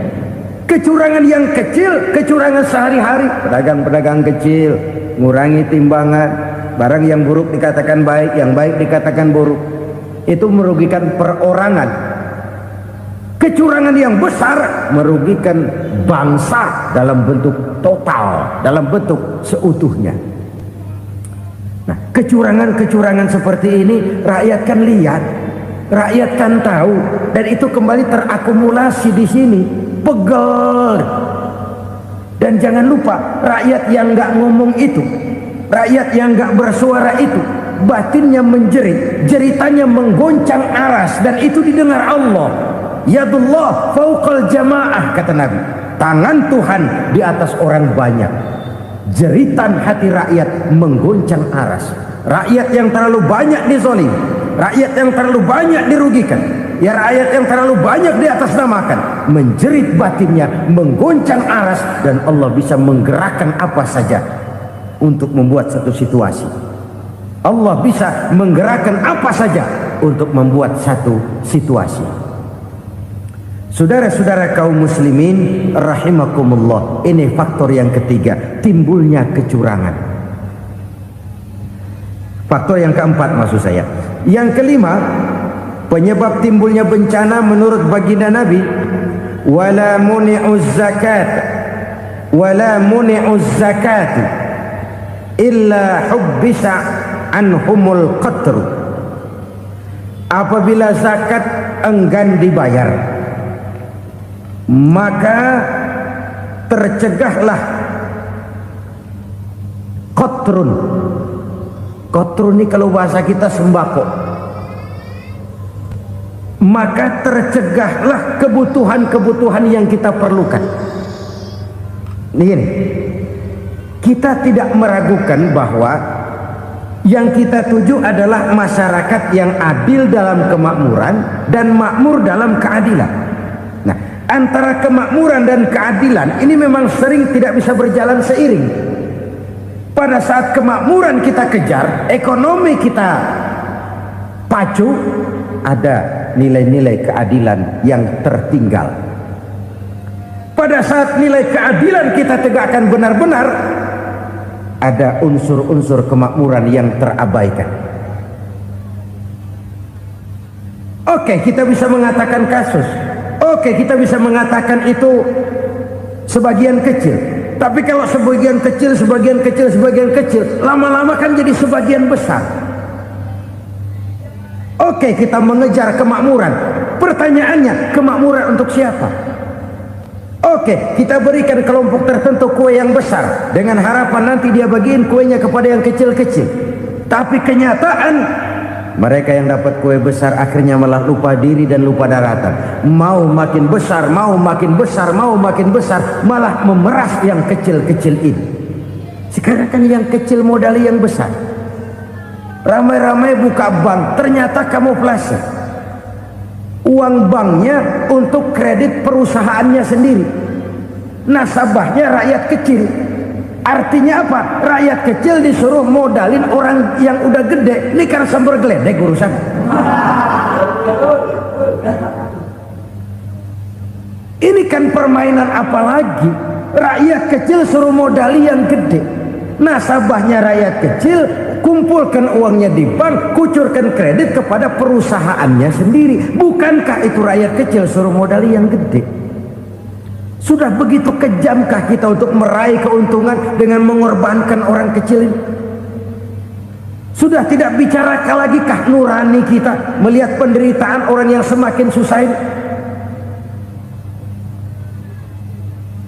Kecurangan yang kecil, kecurangan sehari-hari, pedagang-pedagang kecil ngurangi timbangan, barang yang buruk dikatakan baik, yang baik dikatakan buruk, itu merugikan perorangan. Kecurangan yang besar merugikan bangsa dalam bentuk total, dalam bentuk seutuhnya. Nah, kecurangan-kecurangan seperti ini rakyat kan lihat, rakyat kan tahu, dan itu kembali terakumulasi di sini, pegel. Dan jangan lupa, rakyat yang nggak ngomong itu, rakyat yang nggak bersuara itu, batinnya menjerit, jeritannya menggoncang aras, dan itu didengar Allah. Yadullah fauqal jamaah, kata Nabi, tangan Tuhan di atas orang banyak. Jeritan hati rakyat menggoncang aras. Rakyat yang terlalu banyak dizolim, rakyat yang terlalu banyak dirugikan, ya rakyat yang terlalu banyak di atas namakan, menjerit batinnya, menggoncang aras, dan Allah bisa menggerakkan apa saja untuk membuat satu situasi. Allah bisa menggerakkan apa saja untuk membuat satu situasi. Saudara-saudara kaum muslimin rahimakumullah, ini faktor yang ketiga, timbulnya kecurangan. Faktor yang keempat maksud saya. Yang kelima, penyebab timbulnya bencana menurut baginda Nabi, wala muni'uz zakat wala muni'uz zakat illa hubbisa anhumul qatr. Apabila zakat enggan dibayar, maka tercegahlah qatrun. Qatrun ini kalau bahasa kita sembako. Maka tercegahlah kebutuhan-kebutuhan yang kita perlukan. Ini, kita tidak meragukan bahwa yang kita tuju adalah masyarakat yang adil dalam kemakmuran dan makmur dalam keadilan. Nah, antara kemakmuran dan keadilan ini memang sering tidak bisa berjalan seiring. Pada saat kemakmuran kita kejar, ekonomi kita pacu, ada nilai-nilai keadilan yang tertinggal. pada saat nilai keadilan kita tegakkan benar-benar, ada unsur-unsur kemakmuran yang terabaikan. Oke, kita bisa mengatakan kasus. Oke, kita bisa mengatakan itu sebagian kecil. Tapi kalau sebagian kecil, lama-lama kan jadi sebagian besar. Oke, kita mengejar kemakmuran. Pertanyaannya, kemakmuran untuk siapa? Oke, kita berikan kelompok tertentu kue yang besar dengan harapan nanti dia bagiin kuenya kepada yang kecil-kecil. Tapi kenyataan, mereka yang dapat kue besar akhirnya malah lupa diri dan lupa daratan. Mau makin besar, malah memeras yang kecil-kecil ini. Sekarang kan yang kecil modali yang besar. Ramai-ramai buka bank, ternyata kamuflase. Uang banknya untuk kredit perusahaannya sendiri. Nasabahnya rakyat kecil. Artinya apa? Rakyat kecil disuruh modalin orang yang udah gede. Ini kan sumber geledek urusan. Ini kan permainan apa lagi? Rakyat kecil suruh modali yang gede. Nasabahnya rakyat kecil, kumpulkan uangnya di bank, kucurkan kredit kepada perusahaannya sendiri. Bukankah itu rakyat kecil suruh modali yang gede? Sudah begitu kejamkah kita untuk meraih keuntungan dengan mengorbankan orang kecil ini? Sudah tidak bicara lagi kah nurani kita melihat penderitaan orang yang semakin susah ini?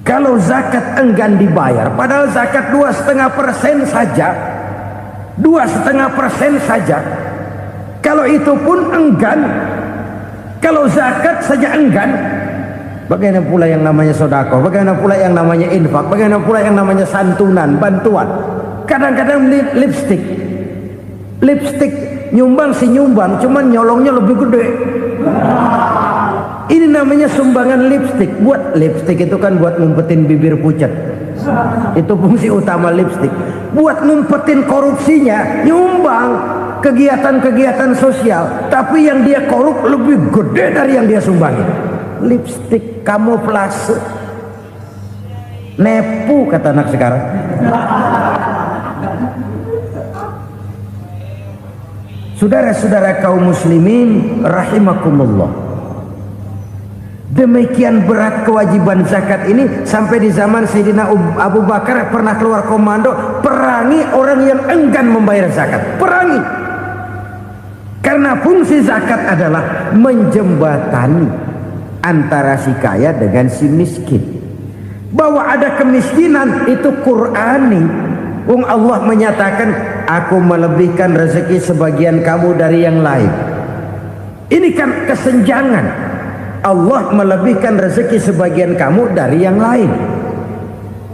Kalau zakat enggan dibayar, padahal zakat 2,5% saja, 2,5% saja. Kalau itu pun enggan, kalau zakat saja enggan, bagaimana pula yang namanya sedekah, bagaimana pula yang namanya infak, bagaimana pula yang namanya santunan, bantuan. Kadang-kadang lipstick nyumbang si nyumbang, cuman nyolongnya lebih gede. Ini namanya sumbangan lipstick. Buat lipstick itu kan buat ngumpetin bibir pucat. Itu fungsi utama lipstick. Buat ngumpetin korupsinya, nyumbang kegiatan-kegiatan sosial, tapi yang dia korup lebih gede dari yang dia sumbangin. Lipstick kamuflase, nepu kata anak sekarang. Saudara-saudara kaum muslimin rahimakumullah, demikian berat kewajiban zakat ini sampai di zaman Sayyidina Abu Bakar pernah keluar komando perangi orang yang enggan membayar zakat. Perangi, karena fungsi zakat adalah menjembatani antara si kaya dengan si miskin. Bahwa ada kemiskinan itu Qur'ani. Allah menyatakan, aku melebihkan rezeki sebagian kamu dari yang lain. Ini kan kesenjangan. Allah melebihkan rezeki sebagian kamu dari yang lain.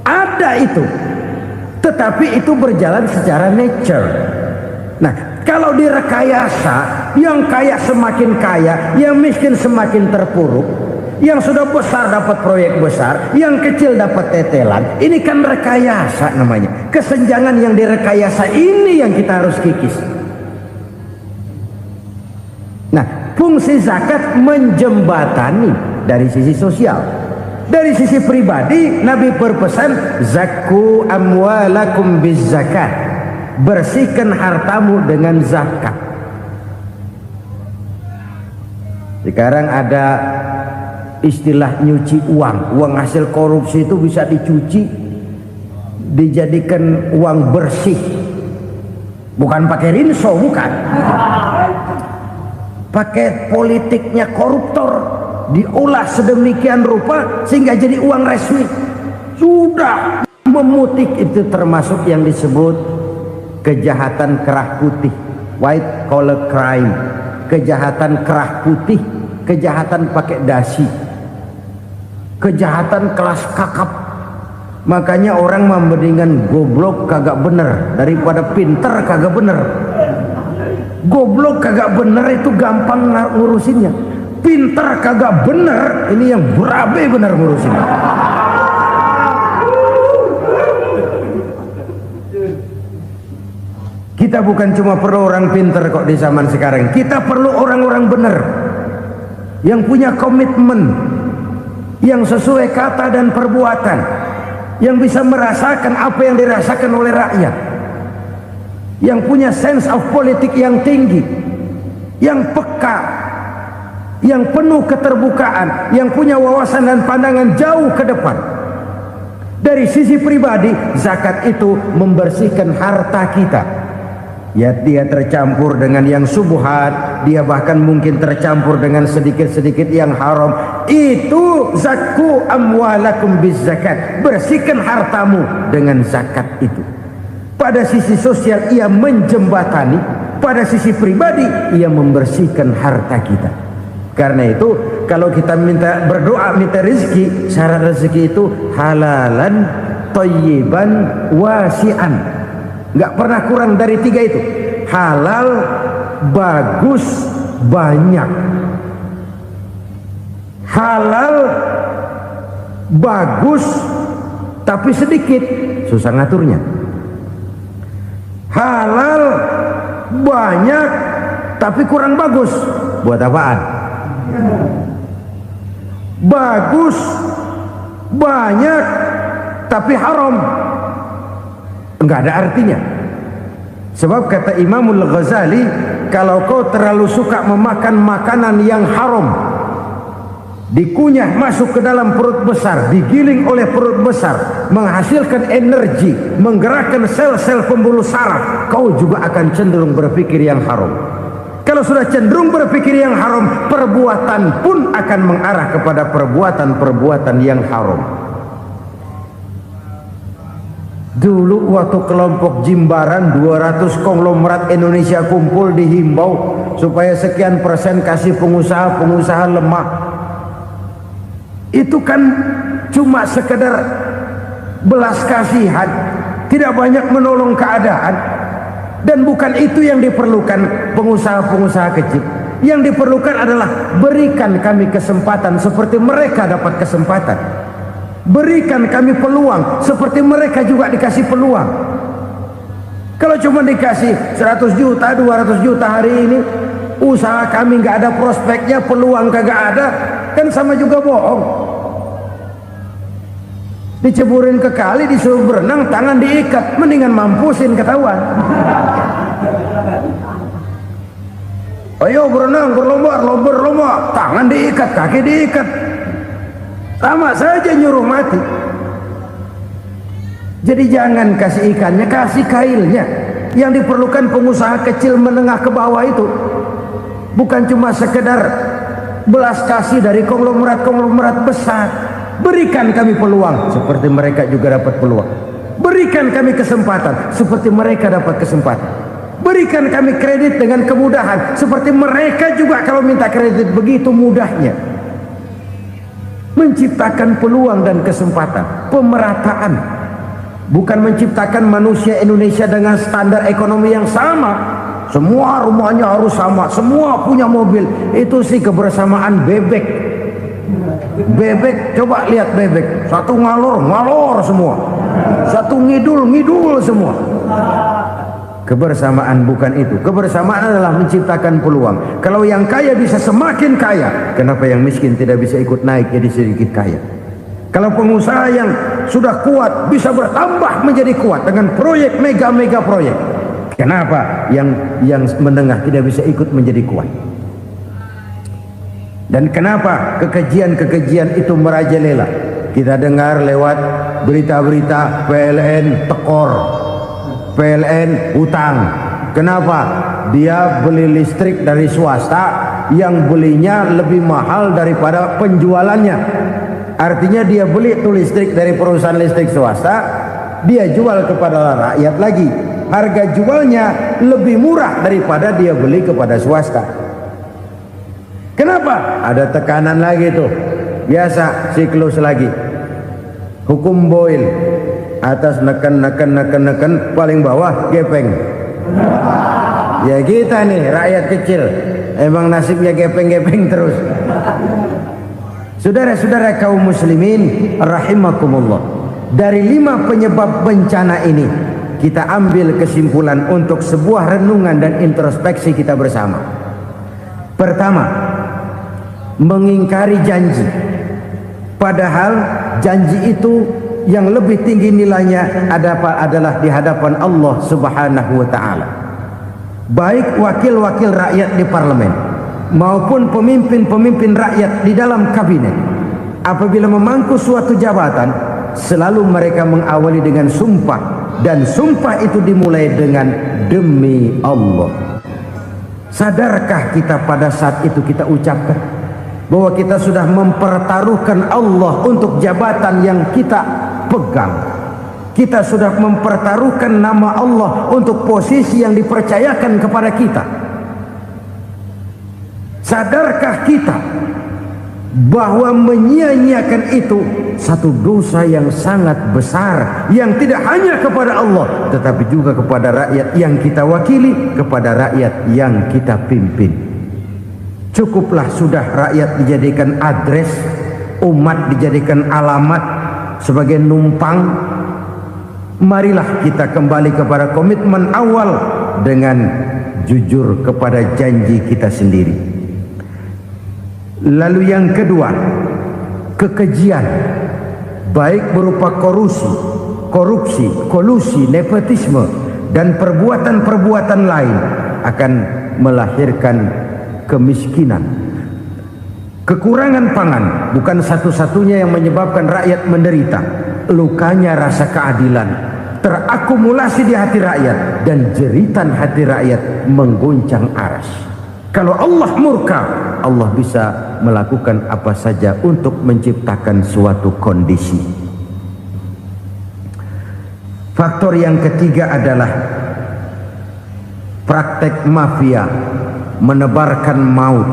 Ada itu. Tetapi itu berjalan secara nature. Nah, kalau direkayasa, yang kaya semakin kaya, yang miskin semakin terpuruk, yang sudah besar dapat proyek besar, yang kecil dapat tetelan. Ini kan rekayasa namanya. Kesenjangan yang direkayasa ini yang kita harus kikis. Nah, fungsi zakat menjembatani dari sisi sosial. Dari sisi pribadi, Nabi berpesan, zakku amwalakum biz zakat. Bersihkan hartamu dengan zakat. Sekarang ada istilah nyuci uang. Uang hasil korupsi itu bisa dicuci, dijadikan uang bersih. Bukan pakai rinso, bukan. Pakai politiknya koruptor, diolah sedemikian rupa sehingga jadi uang resmi. Sudah memutik, itu termasuk yang disebut kejahatan kerah putih, white collar crime. Kejahatan kerah putih, kejahatan pakai dasi, kejahatan kelas kakap. Makanya orang mendingan goblok kagak bener daripada pinter kagak bener. Goblok kagak bener itu gampang ngurusinnya. Pinter kagak bener, ini yang berabe bener ngurusinnya. Kita bukan cuma perlu orang pinter kok di zaman sekarang. Kita perlu orang-orang bener yang punya komitmen, yang sesuai kata dan perbuatan, yang bisa merasakan apa yang dirasakan oleh rakyat, yang punya sense of politik yang tinggi, yang peka, yang penuh keterbukaan, yang punya wawasan dan pandangan jauh ke depan. Dari sisi pribadi, zakat itu membersihkan harta kita. Ya, dia tercampur dengan yang subuhat, dia bahkan mungkin tercampur dengan sedikit-sedikit yang haram. Itu zakku amwalakum bizzakat. Bersihkan hartamu dengan zakat itu. Pada sisi sosial ia menjembatani, pada sisi pribadi ia membersihkan harta kita. Karena itu kalau kita minta berdoa minta rezeki, syarat rezeki itu halalan thayyiban wasi'an. Nggak pernah kurang dari 3 itu. Halal, bagus, banyak. Halal, bagus, tapi sedikit, susah ngaturnya. Halal, banyak, tapi kurang bagus, buat apaan? Bagus, banyak, tapi haram, enggak ada artinya. Sebab kata Imamul Ghazali, kalau kau terlalu suka memakan makanan yang haram, dikunyah masuk ke dalam perut besar, digiling oleh perut besar, menghasilkan energi, menggerakkan sel-sel pembuluh saraf, kau juga akan cenderung berpikir yang haram. Kalau sudah cenderung berpikir yang haram, perbuatan pun akan mengarah kepada perbuatan-perbuatan yang haram. Dulu waktu kelompok Jimbaran 200 konglomerat Indonesia kumpul, dihimbau supaya sekian persen kasih pengusaha lemah. Itu kan cuma sekedar belas kasihan, tidak banyak menolong keadaan. Dan bukan itu yang diperlukan pengusaha-pengusaha kecil. Yang diperlukan adalah berikan kami kesempatan seperti mereka dapat kesempatan. Berikan kami peluang seperti mereka juga dikasih peluang. Kalau cuma dikasih 100 juta, 200 juta hari ini, usaha kami nggak ada prospeknya, peluang kagak ada, kan sama juga bohong. Diceburin ke kali, disuruh berenang, tangan diikat, mendingan mampusin, ketahuan. Ayo berenang, berlomba, tangan diikat, kaki diikat, sama saja nyuruh mati. Jadi jangan kasih ikannya, kasih kailnya. Yang diperlukan pengusaha kecil menengah ke bawah itu bukan cuma sekedar belas kasih dari konglomerat besar. Berikan kami peluang seperti mereka juga dapat peluang. Berikan kami kesempatan seperti mereka dapat kesempatan. Berikan kami kredit dengan kemudahan seperti mereka juga kalau minta kredit begitu mudahnya. Menciptakan peluang dan kesempatan, pemerataan. Bukan menciptakan manusia Indonesia dengan standar ekonomi yang sama. Semua rumahnya harus sama, semua punya mobil. Itu sih kebersamaan bebek. Bebek, coba lihat bebek, satu ngalor semua, satu ngidul semua. Kebersamaan bukan itu. Kebersamaan adalah menciptakan peluang. Kalau yang kaya bisa semakin kaya, kenapa yang miskin tidak bisa ikut naik jadi sedikit kaya? Kalau pengusaha yang sudah kuat bisa bertambah menjadi kuat dengan proyek mega proyek, kenapa yang menengah tidak bisa ikut menjadi kuat? Dan kenapa kekejian itu merajalela? Kita dengar lewat berita-berita PLN tekor, PLN utang. Kenapa? Dia beli listrik dari swasta yang belinya lebih mahal daripada penjualannya. Artinya dia beli itu listrik dari perusahaan listrik swasta, dia jual kepada rakyat lagi. Harga jualnya lebih murah daripada dia beli kepada swasta. Kenapa? Ada tekanan lagi tuh. Biasa siklus lagi. Hukum Boyle. Atas neken, paling bawah gepeng. Ya kita nih rakyat kecil, emang nasibnya gepeng terus. Saudara-saudara kaum muslimin rahimakumullah, dari 5 penyebab bencana ini kita ambil kesimpulan untuk sebuah renungan dan introspeksi kita bersama. Pertama, mengingkari janji. Padahal janji itu yang lebih tinggi nilainya adalah di hadapan Allah Subhanahu wa taala. Baik wakil-wakil rakyat di parlemen maupun pemimpin-pemimpin rakyat di dalam kabinet, apabila memangku suatu jabatan, selalu mereka mengawali dengan sumpah, dan sumpah itu dimulai dengan demi Allah. Sadarkah kita pada saat itu kita ucapkan bahwa kita sudah mempertaruhkan Allah untuk jabatan yang kita pegang? Kita sudah mempertaruhkan nama Allah untuk posisi yang dipercayakan kepada kita. Sadarkah kita bahwa menyia-nyiakan itu satu dosa yang sangat besar, yang tidak hanya kepada Allah tetapi juga kepada rakyat yang kita wakili, kepada rakyat yang kita pimpin. Cukuplah sudah rakyat dijadikan adres, umat dijadikan alamat sebagai numpang. Marilah kita kembali kepada komitmen awal dengan jujur kepada janji kita sendiri. Lalu yang kedua, kekejian, baik berupa korupsi, kolusi, nepotisme, dan perbuatan-perbuatan lain akan melahirkan kemiskinan. Kekurangan pangan bukan satu-satunya yang menyebabkan rakyat menderita. Lukanya rasa keadilan terakumulasi di hati rakyat, dan jeritan hati rakyat mengguncang aras. Kalau Allah murka, Allah bisa melakukan apa saja untuk menciptakan suatu kondisi. Faktor yang ketiga adalah praktek mafia menebarkan maut,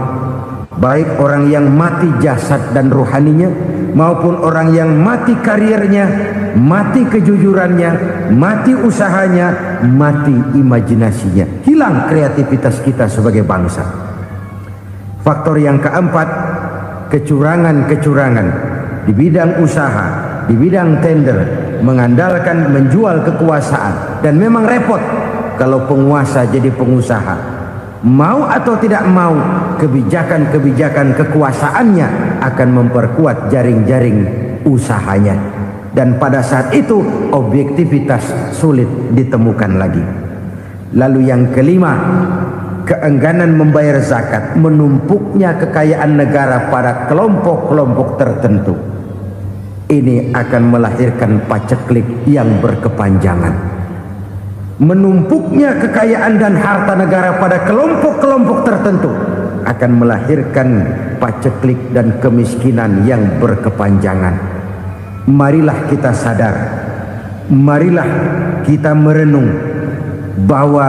baik orang yang mati jasad dan rohaninya maupun orang yang mati karirnya, mati kejujurannya, mati usahanya, mati imajinasinya. Hilang kreativitas kita sebagai bangsa. Faktor yang keempat, kecurangan-kecurangan di bidang usaha, di bidang tender, mengandalkan menjual kekuasaan. Dan memang repot kalau penguasa jadi pengusaha. Mau atau tidak mau, kebijakan-kebijakan kekuasaannya akan memperkuat jaring-jaring usahanya. Dan pada saat itu objektivitas sulit ditemukan lagi. Lalu yang kelima, keengganan membayar zakat, menumpuknya kekayaan negara pada kelompok-kelompok tertentu. Ini akan melahirkan paceklik yang berkepanjangan. Menumpuknya kekayaan dan harta negara pada kelompok-kelompok tertentu akan melahirkan paceklik dan kemiskinan yang berkepanjangan. Marilah kita sadar, marilah kita merenung bahwa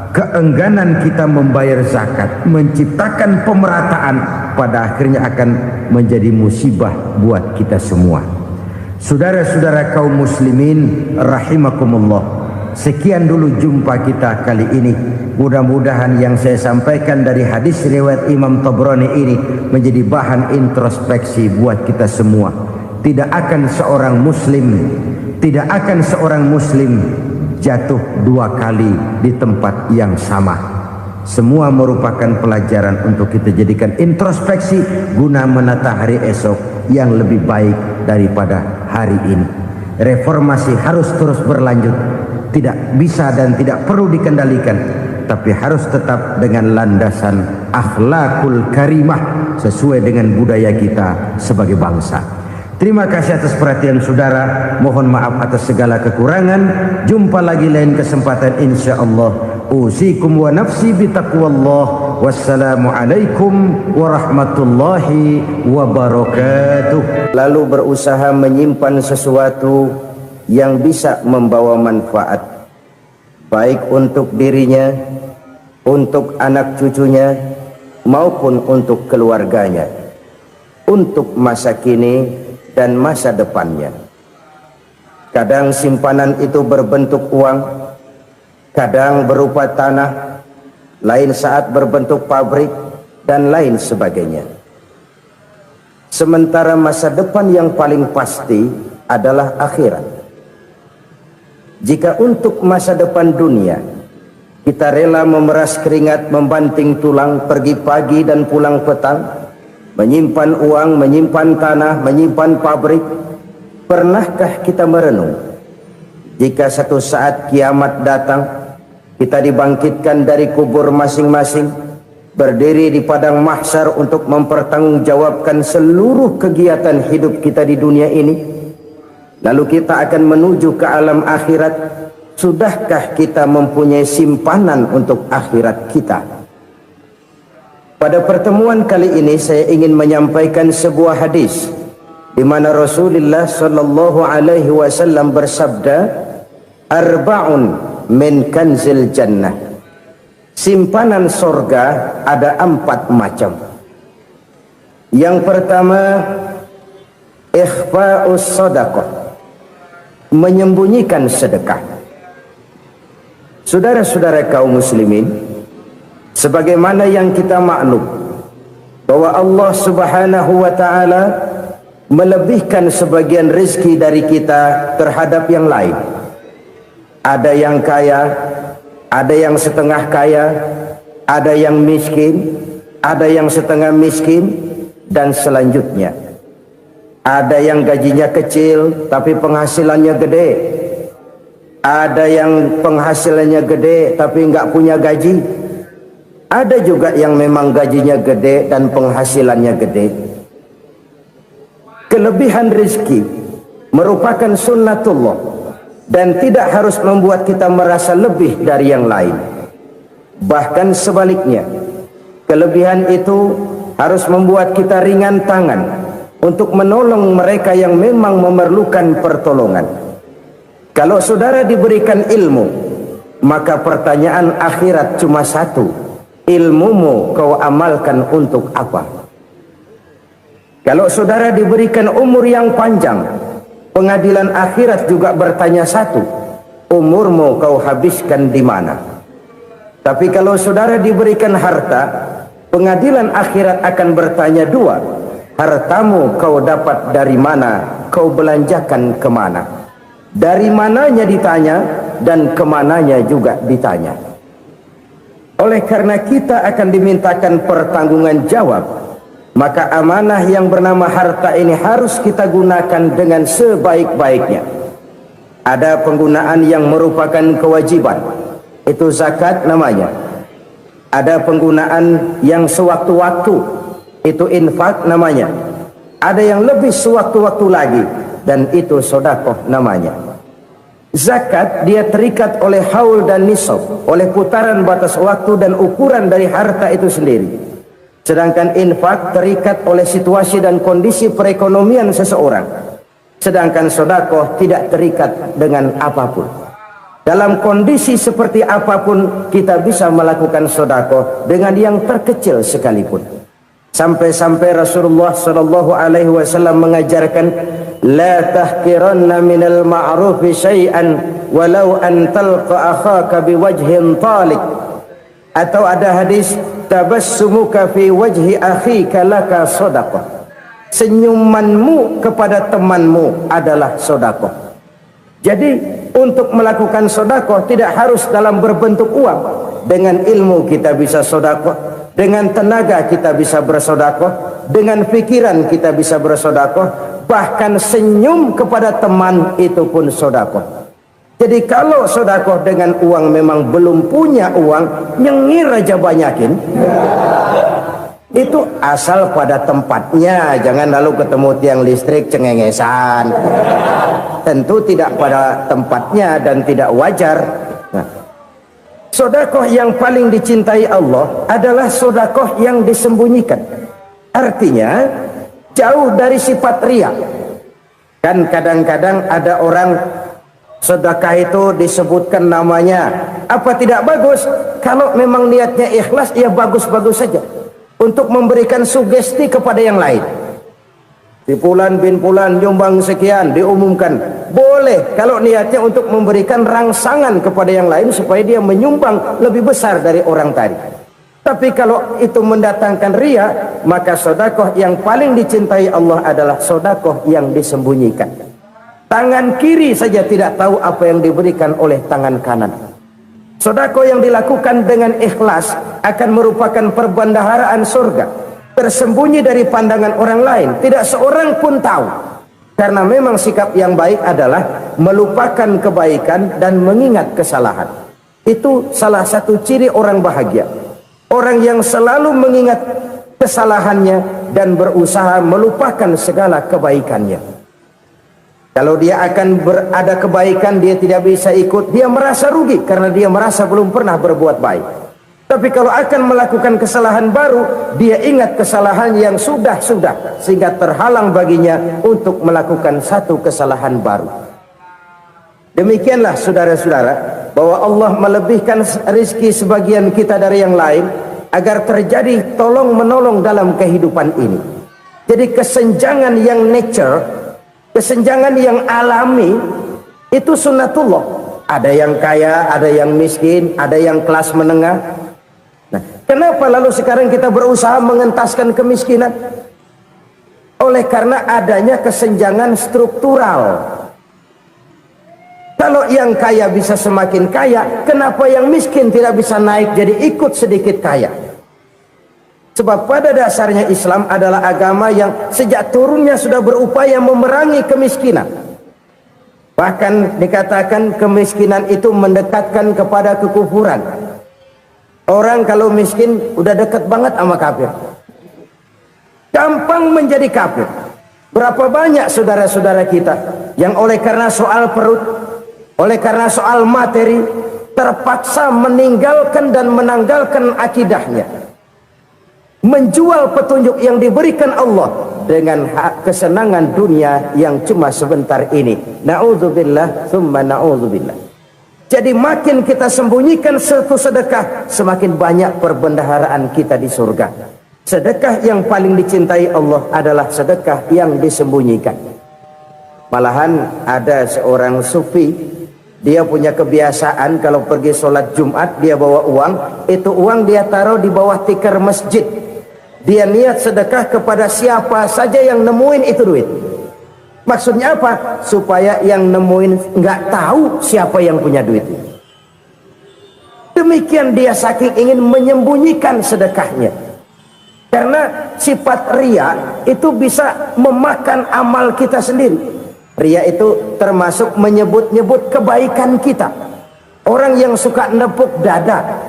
keengganan kita membayar zakat menciptakan pemerataan pada akhirnya akan menjadi musibah buat kita semua. Saudara-saudara kaum muslimin rahimakumullah, sekian dulu jumpa kita kali ini. Mudah-mudahan yang saya sampaikan dari hadis riwayat Imam Tabrani ini menjadi bahan introspeksi buat kita semua. Tidak akan seorang muslim jatuh dua kali di tempat yang sama. Semua merupakan pelajaran untuk kita jadikan introspeksi guna menata hari esok yang lebih baik daripada hari ini. Reformasi harus terus berlanjut, tidak bisa dan tidak perlu dikendalikan, tapi harus tetap dengan landasan akhlakul karimah sesuai dengan budaya kita sebagai bangsa. Terima kasih atas perhatian saudara. Mohon maaf atas segala kekurangan. Jumpa lagi lain kesempatan insyaallah. Usikum wa nafsi bitaqwallah. Wassalamualaikum warahmatullahi wabarakatuh. Lalu berusaha menyimpan sesuatu yang bisa membawa manfaat, baik untuk dirinya, untuk anak cucunya, maupun untuk keluarganya, untuk masa kini dan masa depannya. Kadang simpanan itu berbentuk uang, kadang berupa tanah, lain saat berbentuk pabrik, dan lain sebagainya. Sementara masa depan yang paling pasti adalah akhirat. Jika untuk masa depan dunia kita rela memeras keringat, membanting tulang, pergi pagi dan pulang petang, menyimpan uang, menyimpan tanah, menyimpan pabrik. Pernahkah kita merenung jika satu saat kiamat datang, kita dibangkitkan dari kubur masing-masing, berdiri di padang mahsyar untuk mempertanggungjawabkan seluruh kegiatan hidup kita di dunia ini, lalu kita akan menuju ke alam akhirat. Sudahkah kita mempunyai simpanan untuk akhirat kita? Pada pertemuan kali ini saya ingin menyampaikan sebuah hadis di mana Rasulullah sallallahu alaihi wasallam bersabda, "Arba'un min kanzil jannah." Simpanan sorga ada 4 macam. Yang pertama, ikhfa'us sadaqah, menyembunyikan sedekah. Saudara-saudara kaum muslimin, sebagaimana yang kita maklum bahwa Allah Subhanahu wa taala melebihkan sebagian rezeki dari kita terhadap yang lain. Ada yang kaya, ada yang setengah kaya, ada yang miskin, ada yang setengah miskin, dan selanjutnya. Ada yang gajinya kecil tapi penghasilannya gede. Ada yang penghasilannya gede tapi nggak punya gaji. Ada juga yang memang gajinya gede dan penghasilannya gede. Kelebihan rezeki merupakan sunnatullah dan tidak harus membuat kita merasa lebih dari yang lain. Bahkan sebaliknya, kelebihan itu harus membuat kita ringan tangan untuk menolong mereka yang memang memerlukan pertolongan. Kalau saudara diberikan ilmu, maka pertanyaan akhirat cuma satu: ilmumu kau amalkan untuk apa? Kalau saudara diberikan umur yang panjang, pengadilan akhirat juga bertanya satu: umurmu kau habiskan di mana? Tapi kalau saudara diberikan harta, pengadilan akhirat akan bertanya dua: hartamu kau dapat dari mana? Kau belanjakan kemana? Dari mananya ditanya dan kemananya juga ditanya. Oleh karena kita akan dimintakan pertanggungan jawab, maka amanah yang bernama harta ini harus kita gunakan dengan sebaik-baiknya. Ada penggunaan yang merupakan kewajiban, itu zakat namanya. Ada penggunaan yang sewaktu-waktu, itu infak namanya. Ada yang lebih sewaktu-waktu lagi, dan itu sedekah namanya. Zakat dia terikat oleh haul dan nisab, oleh putaran batas waktu dan ukuran dari harta itu sendiri. Sedangkan infak terikat oleh situasi dan kondisi perekonomian seseorang. Sedangkan sedekah tidak terikat dengan apapun. Dalam kondisi seperti apapun kita bisa melakukan sedekah dengan yang terkecil sekalipun. Sampai-sampai Rasulullah sallallahu alaihi wasallam mengajarkan, la tahqiranna minal ma'rufi syai'an walau an talqa akhaka biwajhin talik. Atau ada hadis, tabassumuka fi wajhi akhika laka sedekah. Senyumanmu kepada temanmu adalah sedekah. Jadi untuk melakukan sedekah tidak harus dalam berbentuk uang. Dengan ilmu kita bisa sedekah, dengan tenaga kita bisa bersedekah, dengan pikiran kita bisa bersedekah, bahkan senyum kepada teman itu pun sedekah. Jadi kalau sedekah dengan uang memang belum punya uang, nyengir aja banyakin. Itu asal pada tempatnya, jangan lalu ketemu tiang listrik cengengesan. Tentu tidak pada tempatnya dan tidak wajar. Nah, sedekah yang paling dicintai Allah adalah sedekah yang disembunyikan. Artinya jauh dari sifat riya. Kan kadang-kadang ada orang sedekah itu disebutkan namanya. Apa tidak bagus? Kalau memang niatnya ikhlas, ya bagus-bagus saja. Untuk memberikan sugesti kepada yang lain. Di Fulan bin Fulan nyumbang sekian, diumumkan. Boleh kalau niatnya untuk memberikan rangsangan kepada yang lain supaya dia menyumbang lebih besar dari orang tadi. Tapi kalau itu mendatangkan riya, maka sedekah yang paling dicintai Allah adalah sedekah yang disembunyikan. Tangan kiri saja tidak tahu apa yang diberikan oleh tangan kanan. Sedekah yang dilakukan dengan ikhlas akan merupakan perbendaharaan surga. tersembunyi dari pandangan orang lain, tidak seorang pun tahu. Karena memang sikap yang baik adalah melupakan kebaikan dan mengingat kesalahan. Itu salah satu ciri orang bahagia. Orang yang selalu mengingat kesalahannya dan berusaha melupakan segala kebaikannya. Kalau dia akan berada kebaikan, dia tidak bisa ikut, dia merasa rugi karena dia merasa belum pernah berbuat baik. Tapi kalau akan melakukan kesalahan baru, dia ingat kesalahan yang sudah-sudah, sehingga terhalang baginya untuk melakukan satu kesalahan baru. Demikianlah saudara-saudara, bahwa Allah melebihkan rizki sebagian kita dari yang lain, agar terjadi tolong-menolong dalam kehidupan ini. Jadi kesenjangan yang nature, kesenjangan yang alami, itu sunnatullah. Ada yang kaya, ada yang miskin, ada yang kelas menengah. Nah, kenapa lalu sekarang kita berusaha mengentaskan kemiskinan? Oleh karena adanya kesenjangan struktural. Kalau yang kaya bisa semakin kaya, kenapa yang miskin tidak bisa naik jadi ikut sedikit kaya? Sebab pada dasarnya Islam adalah agama yang sejak turunnya sudah berupaya memerangi kemiskinan. Bahkan dikatakan kemiskinan itu mendekatkan kepada kekufuran. Orang kalau miskin udah dekat banget sama kafir. Gampang menjadi kafir. Berapa banyak saudara-saudara kita yang oleh karena soal perut, oleh karena soal materi, terpaksa meninggalkan dan menanggalkan akidahnya, menjual petunjuk yang diberikan Allah dengan kesenangan dunia yang cuma sebentar ini. Na'udzubillah thumma na'udzubillah. Jadi makin kita sembunyikan satu sedekah, semakin banyak perbendaharaan kita di surga. Sedekah yang paling dicintai Allah adalah sedekah yang disembunyikan. Malahan ada seorang sufi, dia punya kebiasaan kalau pergi sholat Jumat dia bawa uang, itu uang dia taruh di bawah tikar masjid. Dia niat sedekah kepada siapa saja yang nemuin itu duit. Maksudnya apa? Supaya yang nemuin nggak tahu siapa yang punya duit. Demikian dia saking ingin menyembunyikan sedekahnya. Karena sifat ria itu bisa memakan amal kita sendiri. Ria itu termasuk menyebut-nyebut kebaikan kita. Orang yang suka nepuk dada,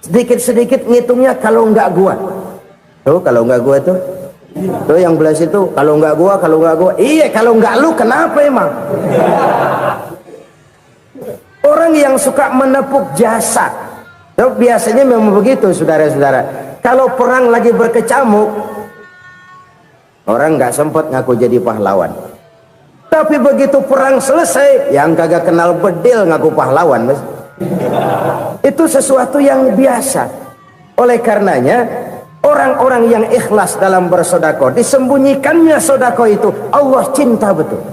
sedikit-sedikit ngitungnya kalau nggak gua. Tuh kalau nggak gua tuh. Tuh yang belas itu kalau nggak gua, kalau nggak gua. Iya kalau nggak lu kenapa emang? Orang yang suka menepuk jasa, tuh biasanya memang begitu saudara-saudara. Kalau perang lagi berkecamuk, orang nggak sempat ngaku jadi pahlawan. Tapi begitu perang selesai, yang kagak kenal bedil ngaku pahlawan, mas. Itu sesuatu yang biasa. Oleh karenanya, orang-orang yang ikhlas dalam bersodako, disembunyikannya sodako itu, Allah cinta betul.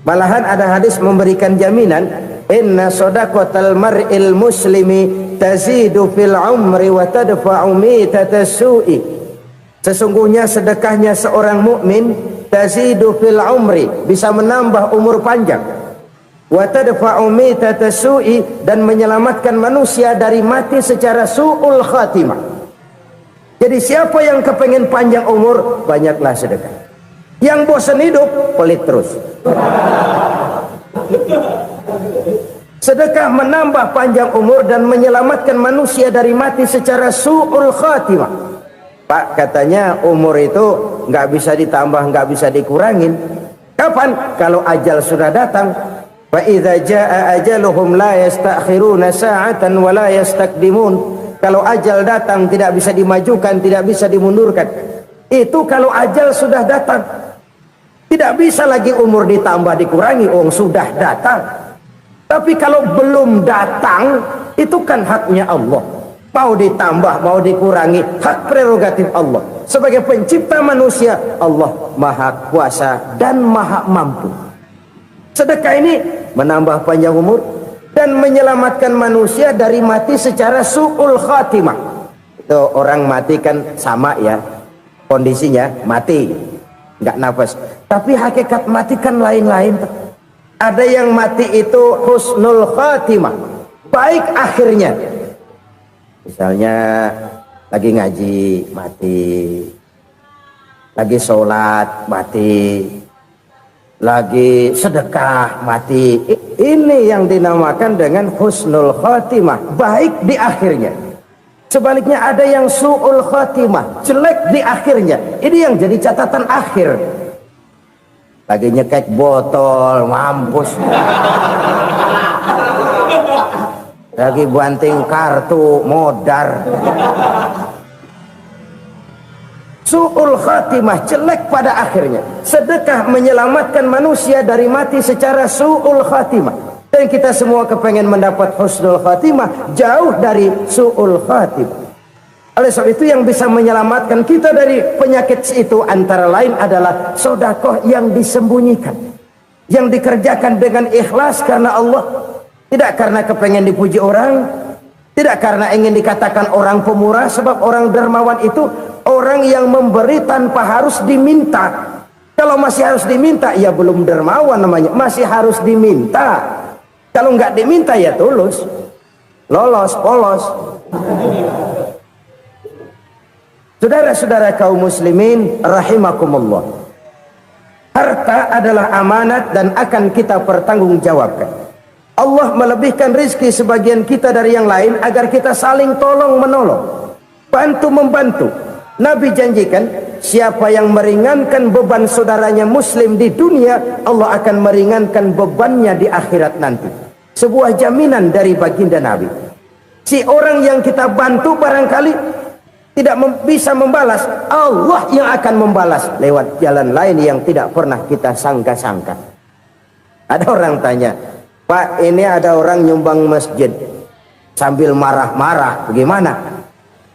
Malahan ada hadis memberikan jaminan, inna sodakotal mar'il muslimi tazidu fil umri wa tadfa'u mitatas su'i. Sesungguhnya sedekahnya seorang mukmin tazidu fil umri, bisa menambah umur panjang, wa tadfa'u mitatas su'i, dan menyelamatkan manusia dari mati secara su'ul khatimah. Jadi siapa yang kepengen panjang umur, banyaklah sedekah. Yang bosan hidup, pelit terus. Sedekah menambah panjang umur dan menyelamatkan manusia dari mati secara su'ul khatimah. Pak, katanya umur itu nggak bisa ditambah, nggak bisa dikurangin. Kapan? Kalau ajal sudah datang. Fa idza jaa ajaluhum la yastakhiruna sa'atan wa la yastaqdimun. Kalau ajal datang tidak bisa dimajukan, tidak bisa dimundurkan. Itu kalau ajal sudah datang. Tidak bisa lagi umur ditambah dikurangi, sudah datang. Tapi kalau belum datang, itu kan haknya Allah. Mau ditambah, mau dikurangi, hak prerogatif Allah. Sebagai pencipta manusia, Allah maha kuasa dan maha mampu. Sedekah ini menambah panjang umur dan menyelamatkan manusia dari mati secara su'ul khatimah. Itu orang mati kan sama ya, kondisinya mati, nggak nafas. Tapi hakikat mati kan lain-lain. Ada yang mati itu husnul khatimah, baik akhirnya. Misalnya Lagi ngaji mati, lagi sholat mati, lagi sedekah mati. Ini yang dinamakan dengan husnul khotimah, baik di akhirnya. Sebaliknya ada yang su'ul khotimah, jelek di akhirnya. Ini yang jadi catatan akhir. Lagi nyekek botol, mampus. Lagi banting kartu, modar. Su'ul khatimah, jelek pada akhirnya. Sedekah menyelamatkan manusia dari mati secara su'ul khatimah. Dan kita semua kepengen mendapat husnul khatimah, jauh dari su'ul khatimah. Oleh sebab itu yang bisa menyelamatkan kita dari penyakit itu antara lain adalah sedekah yang disembunyikan, yang dikerjakan dengan ikhlas karena Allah, tidak karena kepengen dipuji orang, tidak karena ingin dikatakan orang pemurah. Sebab orang dermawan itu orang yang memberi tanpa harus diminta. Kalau masih harus diminta, ya belum dermawan namanya, masih harus diminta. Kalau nggak diminta ya tulus, lolos, polos. Saudara-saudara kaum muslimin rahimakumullah, harta adalah amanat dan akan kita pertanggungjawabkan. Allah melebihkan rizki sebagian kita dari yang lain agar kita saling tolong menolong, bantu membantu. Nabi janjikan, siapa yang meringankan beban saudaranya muslim di dunia, Allah akan meringankan bebannya di akhirat nanti. Sebuah jaminan dari baginda Nabi. Si orang yang kita bantu barangkali tidak bisa membalas, Allah yang akan membalas lewat jalan lain yang tidak pernah kita sangka-sangka. Ada orang tanya, Pak, ini ada orang nyumbang masjid sambil marah-marah, bagaimana?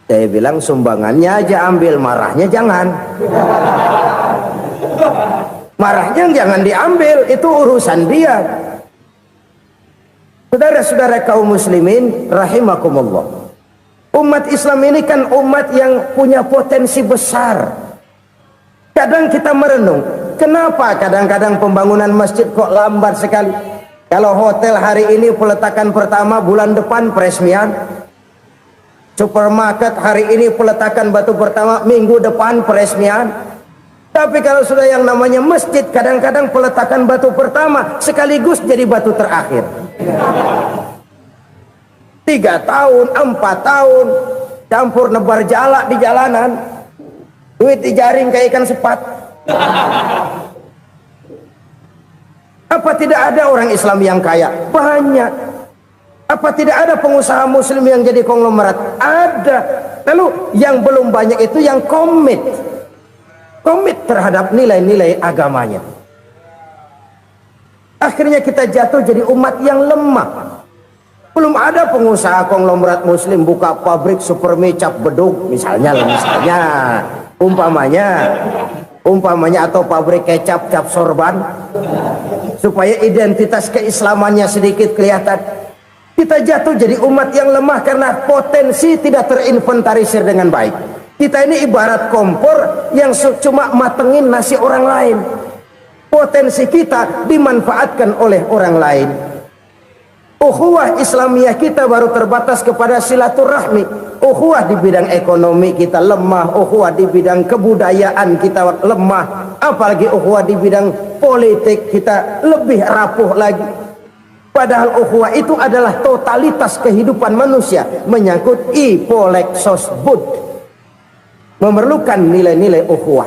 Saya bilang, sumbangannya aja ambil, marahnya jangan. Marahnya jangan diambil, itu urusan dia. Saudara-saudara kaum muslimin rahimakumullah, umat Islam ini kan umat yang punya potensi besar. Kadang kita merenung, kenapa kadang-kadang pembangunan masjid kok lambat sekali? Kalau hotel hari ini peletakan pertama, bulan depan peresmian. Supermarket hari ini peletakan batu pertama, minggu depan peresmian. Tapi kalau sudah yang namanya masjid, kadang-kadang peletakan batu pertama sekaligus jadi batu terakhir. 3 tahun, 4 tahun, campur nebar jalak di jalanan, duit dijaring kayak ikan sepat. Apa tidak ada orang Islam yang kaya? Banyak. Apa tidak ada pengusaha muslim yang jadi konglomerat? Ada. Lalu yang belum banyak itu yang komit terhadap nilai-nilai agamanya. Akhirnya kita jatuh jadi umat yang lemah. Belum ada pengusaha konglomerat muslim buka pabrik supermi cap beduk misalnya umpamanya, atau pabrik kecap cap sorban, supaya identitas keislamannya sedikit kelihatan. Kita jatuh jadi umat yang lemah karena potensi tidak terinventarisir dengan baik. Kita ini ibarat kompor yang cuma matengin nasi orang lain. Potensi kita dimanfaatkan oleh orang lain. Ukhuwah Islamiyah kita baru terbatas kepada silaturahmi. Ukhuwah di bidang ekonomi kita lemah, ukhuwah di bidang kebudayaan kita lemah, apalagi ukhuwah di bidang politik kita lebih rapuh lagi. Padahal ukhuwah itu adalah totalitas kehidupan manusia, menyangkut ipolek sosbud, memerlukan nilai-nilai ukhuwah.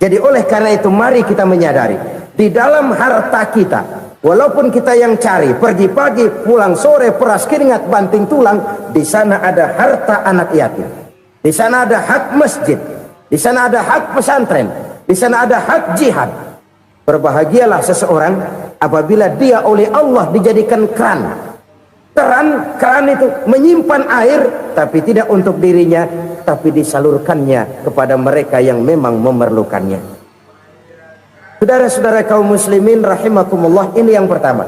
Jadi oleh karena itu mari kita menyadari, di dalam harta kita, walaupun kita yang cari, pergi pagi, pulang sore, peras keringat, banting tulang, di sana ada harta anak yatim, di sana ada hak masjid, di sana ada hak pesantren, di sana ada hak jihad. Berbahagialah seseorang apabila dia oleh Allah dijadikan keran itu menyimpan air, tapi tidak untuk dirinya, tapi disalurkannya kepada mereka yang memang memerlukannya. Saudara-saudara kaum muslimin rahimakumullah, ini yang pertama.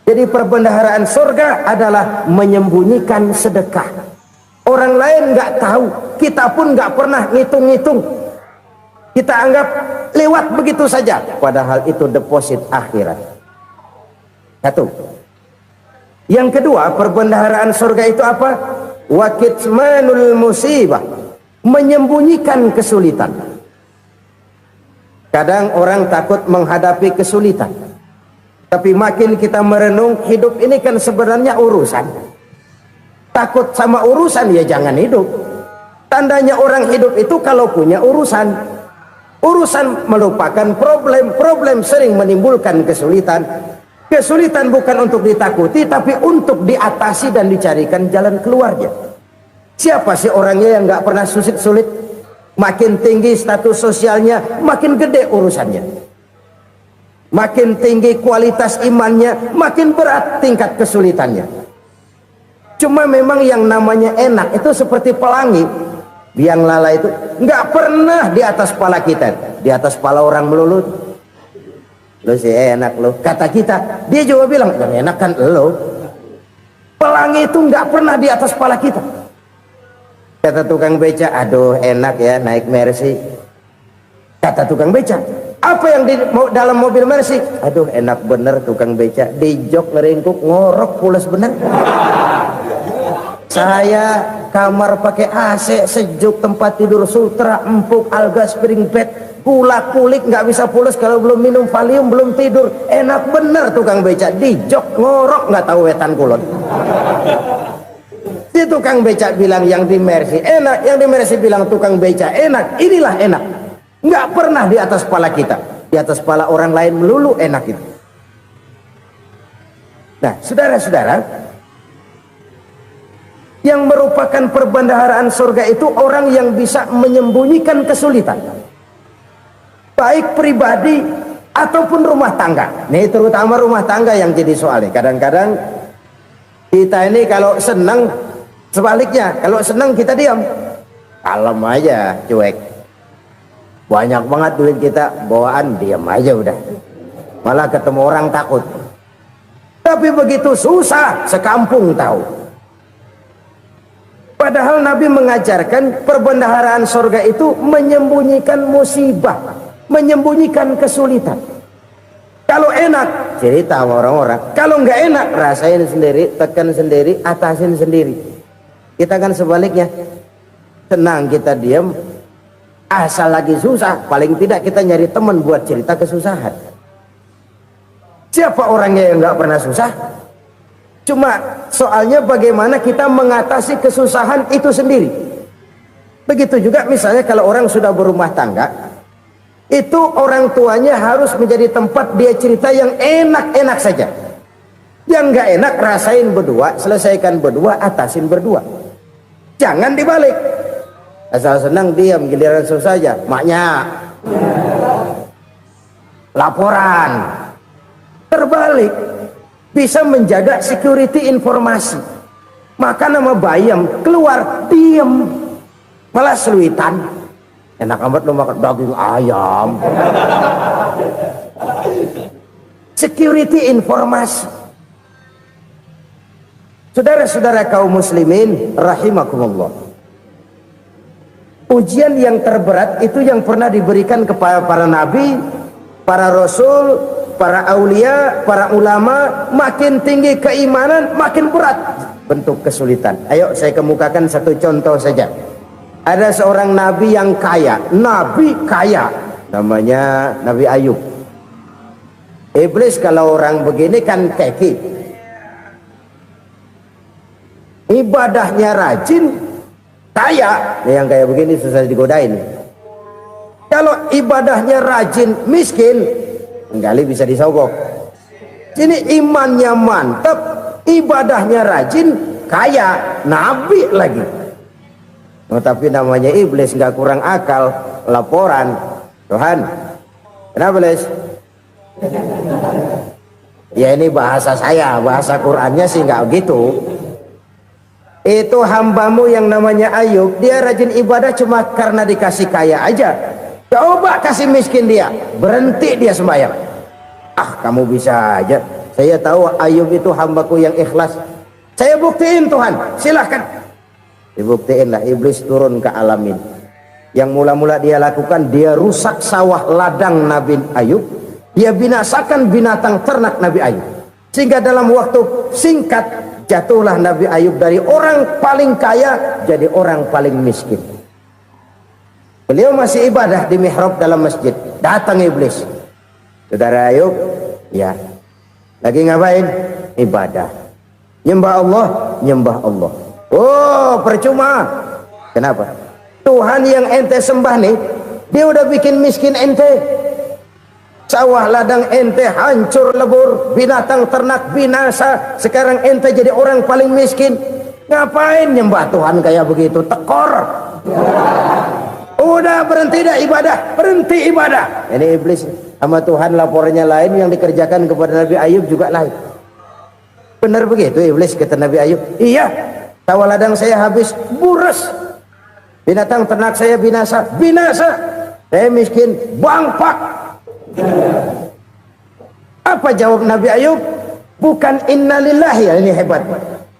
Jadi perbendaharaan surga adalah menyembunyikan sedekah. Orang lain nggak tahu, kita pun nggak pernah ngitung-ngitung. Kita anggap lewat begitu saja, padahal itu deposit akhirat. Satu. Yang kedua, perbendaharaan surga itu apa? wa kitmanul musibah, menyembunyikan kesulitan. Kadang orang takut menghadapi kesulitan, tapi makin kita merenung, hidup ini kan sebenarnya urusan. Takut sama urusan ya jangan hidup. Tandanya orang hidup itu kalau punya urusan. Urusan melupakan problem, problem sering menimbulkan kesulitan. Kesulitan bukan untuk ditakuti, tapi untuk diatasi dan dicarikan jalan keluarnya. Siapa sih orangnya yang nggak pernah sulit-sulit? Makin tinggi status sosialnya, makin gede urusannya. Makin tinggi kualitas imannya, makin berat tingkat kesulitannya. Cuma memang yang namanya enak itu seperti pelangi. Biang lala itu nggak pernah di atas kepala kita, di atas kepala orang melulu. Lo sih enak lo, kata kita. Dia juga bilang yang enak kan lo. Pelangi itu nggak pernah di atas kepala kita. Kata tukang beca, aduh enak ya naik Mercy. Kata tukang beca, apa yang di dalam mobil Mercy? Aduh enak bener tukang beca, di jok ngeringkuk ngorok pules bener. Saya kamar pakai AC sejuk, tempat tidur sutra empuk, alga spring bed, kulak kulik nggak bisa pules kalau belum minum Valium, belum tidur. Enak bener tukang beca, di jok ngorok nggak tahu wetan kulon. Si tukang beca bilang yang di Mercy enak, yang di Mercy bilang tukang beca enak. Inilah enak, nggak pernah di atas kepala kita, di atas kepala orang lain melulu enak itu. Nah saudara-saudara, yang merupakan perbendaharaan surga itu orang yang bisa menyembunyikan kesulitan, baik pribadi ataupun rumah tangga. Nih terutama rumah tangga yang jadi soalnya. Kadang-kadang kita ini kalau senang, sebaliknya kalau senang kita diam, kalem aja, cuek. Banyak banget duit kita bawaan, diam aja udah, malah ketemu orang takut. Tapi begitu susah sekampung tahu. Padahal Nabi mengajarkan perbendaharaan surga itu menyembunyikan musibah, menyembunyikan kesulitan. Kalau enak cerita sama orang-orang, kalau nggak enak rasain sendiri, tekan sendiri, atasin sendiri. Kita kan sebaliknya, senang kita diam, asal lagi susah paling tidak kita nyari teman buat cerita kesusahan. Siapa orangnya yang nggak pernah susah? Cuma soalnya bagaimana kita mengatasi kesusahan itu sendiri. Begitu juga misalnya kalau orang sudah berumah tangga, itu orang tuanya harus menjadi tempat dia cerita yang enak-enak saja. Yang nggak enak rasain berdua, selesaikan berdua, atasin berdua. Jangan dibalik. Asal senang diam, giliran susah aja maknya laporan. Terbalik, bisa menjaga security informasi. Maka nama bayam keluar diam, malah seluitan. Enak amat lo makan daging ayam. Security informasi. Saudara-saudara kaum muslimin rahimakumullah, ujian yang terberat itu yang pernah diberikan kepada para nabi, para rasul, para aulia, para ulama. Makin tinggi keimanan makin berat bentuk kesulitan. Ayo saya kemukakan satu contoh saja. Ada seorang nabi yang kaya, nabi kaya, namanya Nabi Ayub. Iblis kalau orang begini kan keki, ibadahnya rajin, kaya. Yang kayak begini susah digodain. Kalau ibadahnya rajin, miskin, kali bisa disogok. Ini imannya mantap, ibadahnya rajin, kaya, nabi lagi. Oh, tapi namanya iblis nggak kurang akal. Laporan, Tuhan, kenapa Les? Ya ini bahasa saya, bahasa Qurannya sih nggak gitu. Itu hambamu yang namanya Ayub, dia rajin ibadah cuma karena dikasih kaya aja. Coba kasih miskin dia, berhenti dia sembahyang. Ah kamu bisa aja, saya tahu Ayub itu hambaku yang ikhlas. Saya buktiin Tuhan, silahkan. Dibuktiin lah, iblis turun ke alamin. Yang mula-mula dia lakukan, dia rusak sawah ladang Nabi Ayub, dia binasakan binatang ternak Nabi Ayub, sehingga dalam waktu singkat Jatuhlah Nabi Ayub dari orang paling kaya jadi orang paling miskin. Beliau masih ibadah di mihrab dalam masjid. Datang iblis. Saudara Ayub, ya. Lagi ngapain? Ibadah. Nyembah Allah, nyembah Allah. Oh, percuma. Kenapa? Tuhan yang ente sembah nih, dia udah bikin miskin ente. Sawah ladang ente hancur lebur, binatang ternak binasa. Sekarang ente jadi orang paling miskin. Ngapain nyembah Tuhan kayak begitu? Tekor. Udah berhenti dah ibadah, berhenti ibadah. Ini iblis sama Tuhan lapornya lain, yang dikerjakan kepada Nabi Ayub juga lain. Benar begitu iblis, kata Nabi Ayub. Iya, sawah ladang saya habis, buras. Binatang ternak saya binasa, binasa. Saya miskin, bangpak. Apa jawab Nabi Ayub? Bukan innalillahi, ini hebat.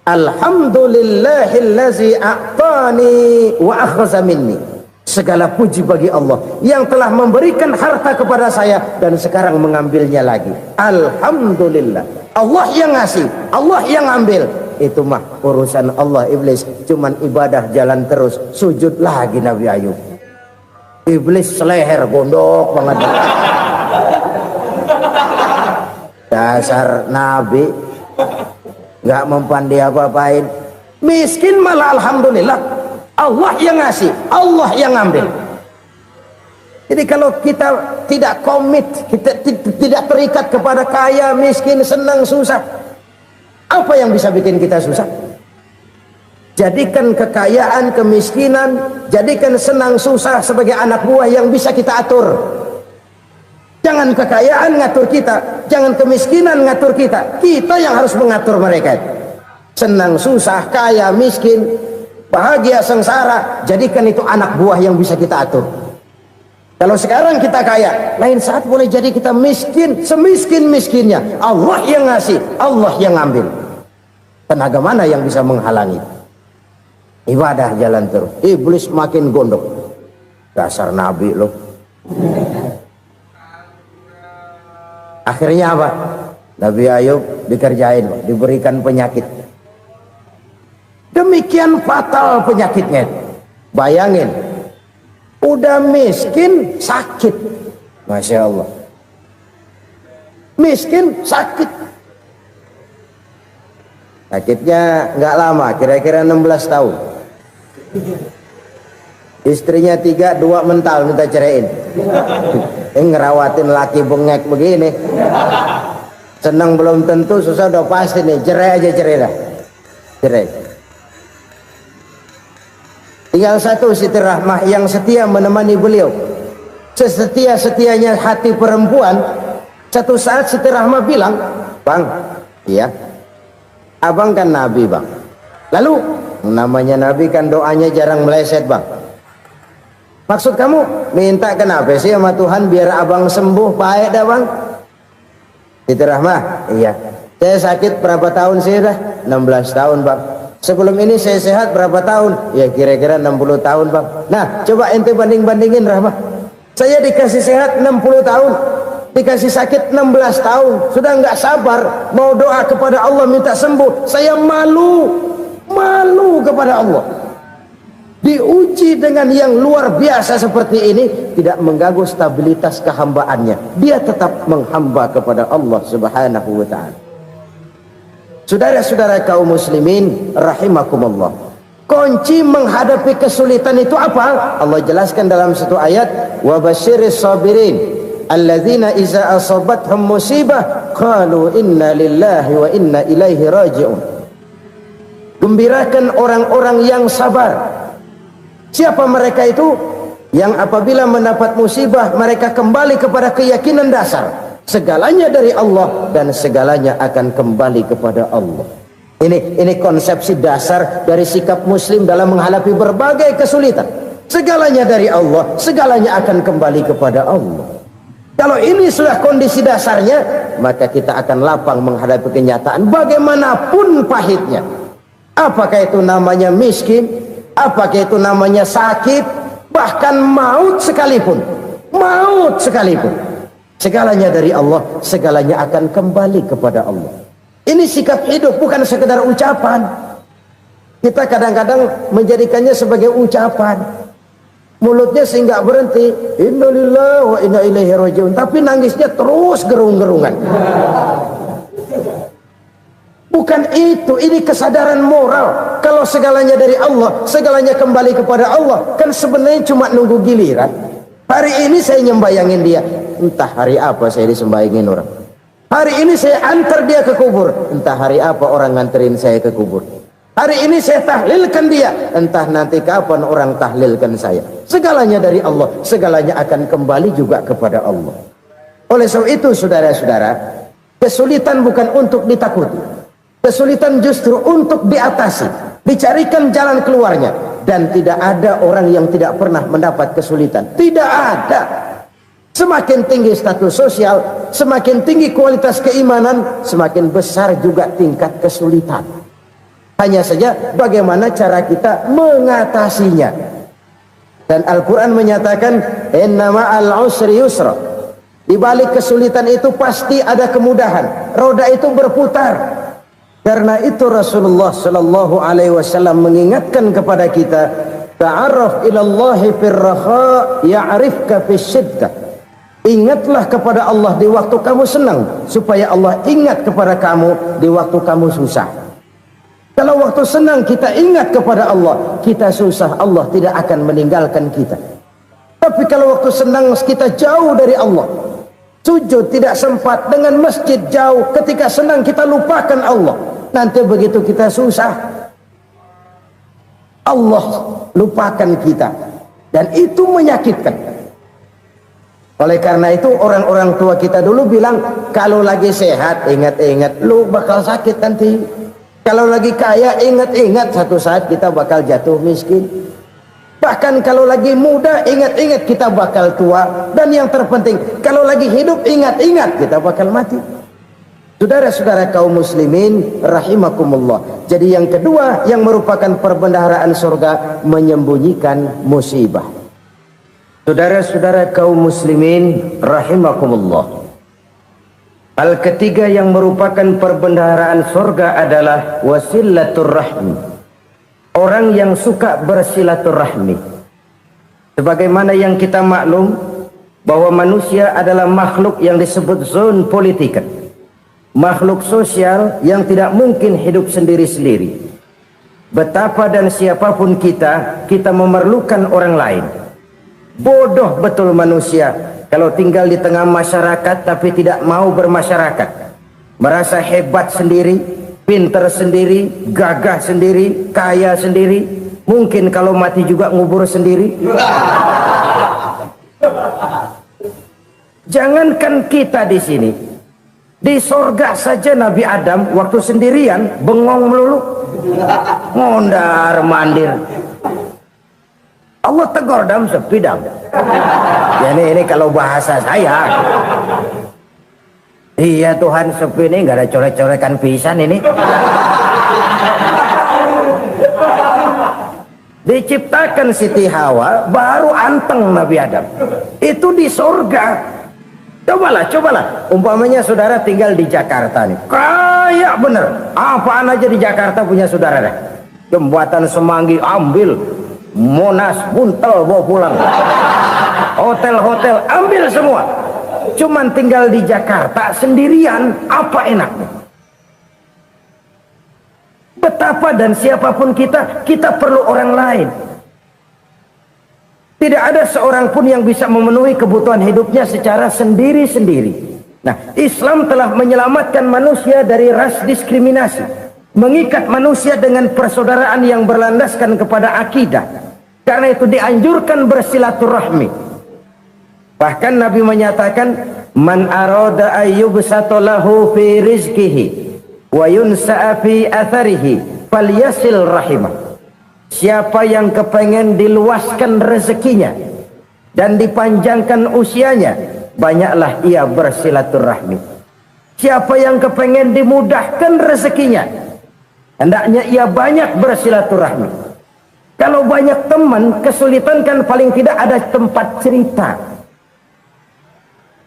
Alhamdulillahillazi a'tani wa akhza minni. Segala puji bagi Allah yang telah memberikan harta kepada saya dan sekarang mengambilnya lagi. Alhamdulillah. Allah yang ngasih, Allah yang ambil. Itu mah urusan Allah. Iblis cuman ibadah jalan terus, sujud lagi Nabi Ayub. Iblis seleher gondok banget. Dasar Nabi nggak mempan dia apa-apain. Miskin malah alhamdulillah. Allah yang ngasih, Allah yang ambil. Jadi kalau kita tidak komit, kita tidak terikat kepada kaya, miskin, senang, susah, apa yang bisa bikin kita susah? Jadikan kekayaan, kemiskinan, jadikan senang, susah sebagai anak buah yang bisa kita atur. Jangan kekayaan ngatur kita, jangan kemiskinan ngatur kita. Kita yang harus mengatur mereka. Senang, susah, kaya, miskin, bahagia, sengsara, jadikan itu anak buah yang bisa kita atur. Kalau sekarang kita kaya, lain saat boleh jadi kita miskin, semiskin-miskinnya. Allah yang ngasih, Allah yang ngambil. Tenaga mana yang bisa menghalangi? Ibadah jalan terus. Iblis makin gondok. Dasar Nabi loh. Akhirnya apa? Nabi Ayub dikerjain, diberikan penyakit. Demikian fatal penyakitnya. Bayangin, udah miskin sakit. Masya Allah. Miskin sakit. Sakitnya nggak lama, kira-kira 16 tahun. Istrinya 3, 2 mental minta ceraiin. Ngerawatin laki bengek begini. Senang belum tentu, susah udah pasti nih. Cerai aja, cerai dah. Cerai. Tinggal satu Siti Rahmah yang setia menemani beliau. Sesetia-setianya hati perempuan. Satu saat Siti Rahmah bilang, "Bang, iya, abang kan Nabi bang. Lalu namanya Nabi kan doanya jarang meleset bang. Maksud kamu minta kenapa sih sama Tuhan biar abang sembuh baik dah bang?" Siti Rahmah, iya. Saya sakit berapa tahun sih dah? 16 tahun bang. Sebelum ini saya sehat berapa tahun? Ya kira-kira 60 tahun bang. Nah coba ente banding-bandingin Rahmah. Saya dikasih sehat 60 tahun, dikasih sakit 16 tahun. Sudah nggak sabar mau doa kepada Allah minta sembuh. Saya malu kepada Allah. Diuji dengan yang luar biasa seperti ini, tidak mengganggu stabilitas kehambaannya. Dia tetap menghamba kepada Allah Subhanahu wa ta'ala. Saudara-saudara kaum muslimin rahimakumullah, kunci menghadapi kesulitan itu apa? Allah jelaskan dalam satu ayat, wa basyiris sabirin alladzina iza asabathum musibah qalu inna lillahi wa inna ilaihi raji'un. Gembirakan orang-orang yang sabar. Siapa mereka itu? Yang apabila mendapat musibah mereka kembali kepada keyakinan dasar, segalanya dari Allah dan segalanya akan kembali kepada Allah. Ini konsepsi dasar dari sikap muslim dalam menghadapi berbagai kesulitan. Segalanya dari Allah, segalanya akan kembali kepada Allah. Kalau ini sudah kondisi dasarnya, maka kita akan lapang menghadapi kenyataan bagaimanapun pahitnya. Apakah itu namanya miskin, apakah itu namanya sakit, bahkan maut sekalipun. Maut sekalipun. Segalanya dari Allah, segalanya akan kembali kepada Allah. Ini sikap hidup, bukan sekedar ucapan. Kita kadang-kadang menjadikannya sebagai ucapan. Mulutnya sehingga berhenti, innalillahi wa inna ilaihi rajiun, tapi nangisnya terus gerung-gerungan. Bukan itu, ini kesadaran moral. Kalau segalanya dari Allah, segalanya kembali kepada Allah, kan sebenarnya cuma nunggu giliran. Hari ini saya nyembayangin dia, entah hari apa saya disembayangin orang. Hari ini saya antar dia ke kubur, entah hari apa orang nganterin saya ke kubur. Hari ini saya tahlilkan dia, entah nanti kapan orang tahlilkan saya. Segalanya dari Allah, segalanya akan kembali juga kepada Allah. Oleh sebab itu saudara-saudara, kesulitan bukan untuk ditakuti. Kesulitan justru untuk diatasi, dicarikan jalan keluarnya. Dan tidak ada orang yang tidak pernah mendapat kesulitan. Tidak ada. Semakin tinggi status sosial, semakin tinggi kualitas keimanan, semakin besar juga tingkat kesulitan. Hanya saja bagaimana cara kita mengatasinya. Dan Al-Quran menyatakan, inna ma'al usri yusra. Di balik kesulitan itu pasti ada kemudahan. Roda itu berputar. Karena itu Rasulullah sallallahu alaihi wasallam mengingatkan kepada kita, ta'arraf ilallahi firraha ya'rifka fisyiddah. Ingatlah kepada Allah di waktu kamu senang, supaya Allah ingat kepada kamu di waktu kamu susah. Kalau waktu senang kita ingat kepada Allah, kita susah, Allah tidak akan meninggalkan kita. Tapi kalau waktu senang kita jauh dari Allah, sujud tidak sempat, dengan masjid jauh, ketika senang kita lupakan Allah. Nanti begitu kita susah, Allah lupakan kita, dan itu menyakitkan. Oleh karena itu orang-orang tua kita dulu bilang, kalau lagi sehat ingat-ingat lu bakal sakit nanti. Kalau lagi kaya ingat-ingat satu saat kita bakal jatuh miskin. Bahkan kalau lagi muda ingat-ingat kita bakal tua. Dan yang terpenting, kalau lagi hidup ingat-ingat kita bakal mati. Saudara-saudara kaum muslimin rahimakumullah. Jadi yang kedua yang merupakan perbendaharaan surga, menyembunyikan musibah. Saudara-saudara kaum muslimin rahimakumullah. Hal ketiga yang merupakan perbendaharaan surga adalah wasilaturrahmi. Orang yang suka bersilaturahmi. Sebagaimana yang kita maklum bahwa manusia adalah makhluk yang disebut zon politika. Makhluk sosial yang tidak mungkin hidup sendiri-sendiri. Betapa dan siapapun kita memerlukan orang lain. Bodoh betul manusia kalau tinggal di tengah masyarakat tapi tidak mau bermasyarakat. Merasa hebat sendiri, pintar sendiri, gagah sendiri, kaya sendiri. Mungkin kalau mati juga ngubur sendiri. Jangankan kita di sini, di sorga saja Nabi Adam waktu sendirian bengong melulu, ngondar mandir. Allah tegur dam sepi dam. Ya ini kalau bahasa saya. Iya Tuhan sepi ini nggak ada coret-corekan pisan ini. Diciptakan Siti Hawa baru anteng Nabi Adam. Itu di sorga. Cobalah. Umpamanya saudara tinggal di Jakarta nih. Kayak bener. Apaan aja di Jakarta punya saudara dah. Jembatan Semanggi ambil. Monas, Buntel bawa pulang. Hotel-hotel ambil semua. Cuman tinggal di Jakarta sendirian. Apa enaknya? Betapa dan siapapun kita perlu orang lain. Tidak ada seorang pun yang bisa memenuhi kebutuhan hidupnya secara sendiri-sendiri. Nah, Islam telah menyelamatkan manusia dari ras diskriminasi, mengikat manusia dengan persaudaraan yang berlandaskan kepada akidah. Karena itu dianjurkan bersilaturahmi. Bahkan Nabi menyatakan, man arada ayyubsata lahu fi rizqihi wa yunsa'a fi atharihi falyasil rahimah. Siapa yang kepengen diluaskan rezekinya dan dipanjangkan usianya, banyaklah ia bersilaturahmi. Siapa yang kepengen dimudahkan rezekinya, hendaknya ia banyak bersilaturahmi. Kalau banyak teman, kesulitan kan paling tidak ada tempat cerita.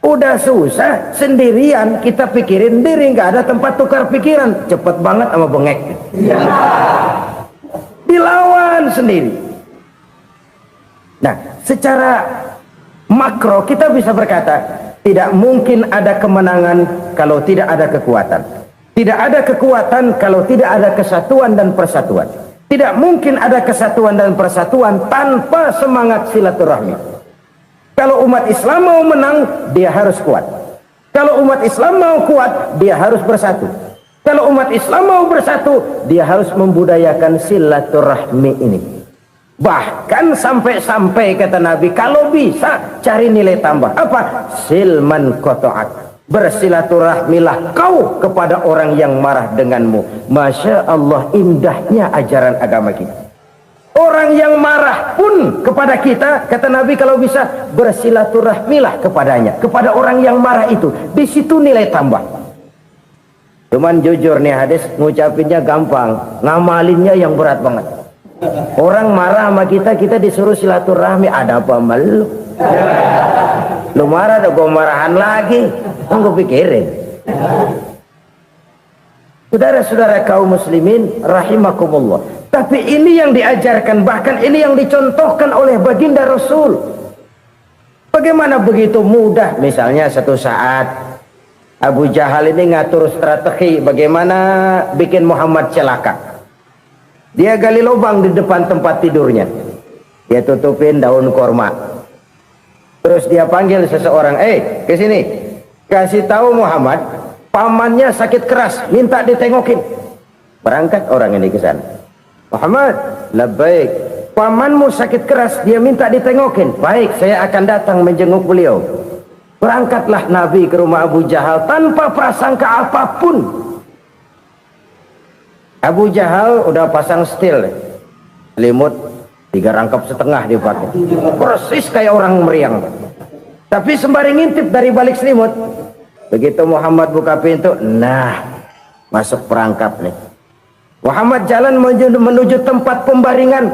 Udah susah sendirian, kita pikirin diri, nggak ada tempat tukar pikiran. Cepet banget sama bengek. Dilawan sendiri. Nah, secara makro kita bisa berkata, tidak mungkin ada kemenangan kalau tidak ada kekuatan. Tidak ada kekuatan kalau tidak ada kesatuan dan persatuan. Tidak mungkin ada kesatuan dan persatuan tanpa semangat silaturahmi. Kalau umat Islam mau menang, dia harus kuat. Kalau umat Islam mau kuat, dia harus bersatu. Kalau umat Islam mau bersatu, dia harus membudayakan silaturahmi ini. Bahkan sampai-sampai kata Nabi, kalau bisa cari nilai tambah. Apa? Silman qata'ak. Bersilaturahmilah kau kepada orang yang marah denganmu. Masya Allah, indahnya ajaran agama kita. Orang yang marah pun kepada kita, kata Nabi, kalau bisa bersilaturahmilah kepadanya, kepada orang yang marah itu. Di situ nilai tambah. Cuman jujur nih hadis, ngucapinnya gampang, ngamalinnya yang berat banget. Orang marah sama kita, kita disuruh silaturahmi. Ada apa malu? Lu marah, ada gua marahan lagi. Tunggu pikirin. Saudara-saudara kaum muslimin rahimakumullah. Tapi ini yang diajarkan, bahkan ini yang dicontohkan oleh baginda Rasul. Bagaimana begitu mudah, misalnya satu saat Abu Jahal ini ngatur strategi bagaimana bikin Muhammad celaka. Dia gali lubang di depan tempat tidurnya. Dia tutupin daun korma. Terus dia panggil seseorang, ke sini. Kasih tahu Muhammad, pamannya sakit keras, minta ditengokin. Berangkat orang ini ke sana. Muhammad, labbaik. Pamanmu sakit keras, dia minta ditengokin. Baik, saya akan datang menjenguk beliau. Berangkatlah Nabi ke rumah Abu Jahal tanpa prasangka apapun. Abu Jahal udah pasang setil, selimut 3 rangkap setengah dipakai, persis kayak orang meriang. Tapi sembari ngintip dari balik selimut, begitu Muhammad buka pintu, nah masuk perangkap nih. Muhammad jalan menuju tempat pembaringan.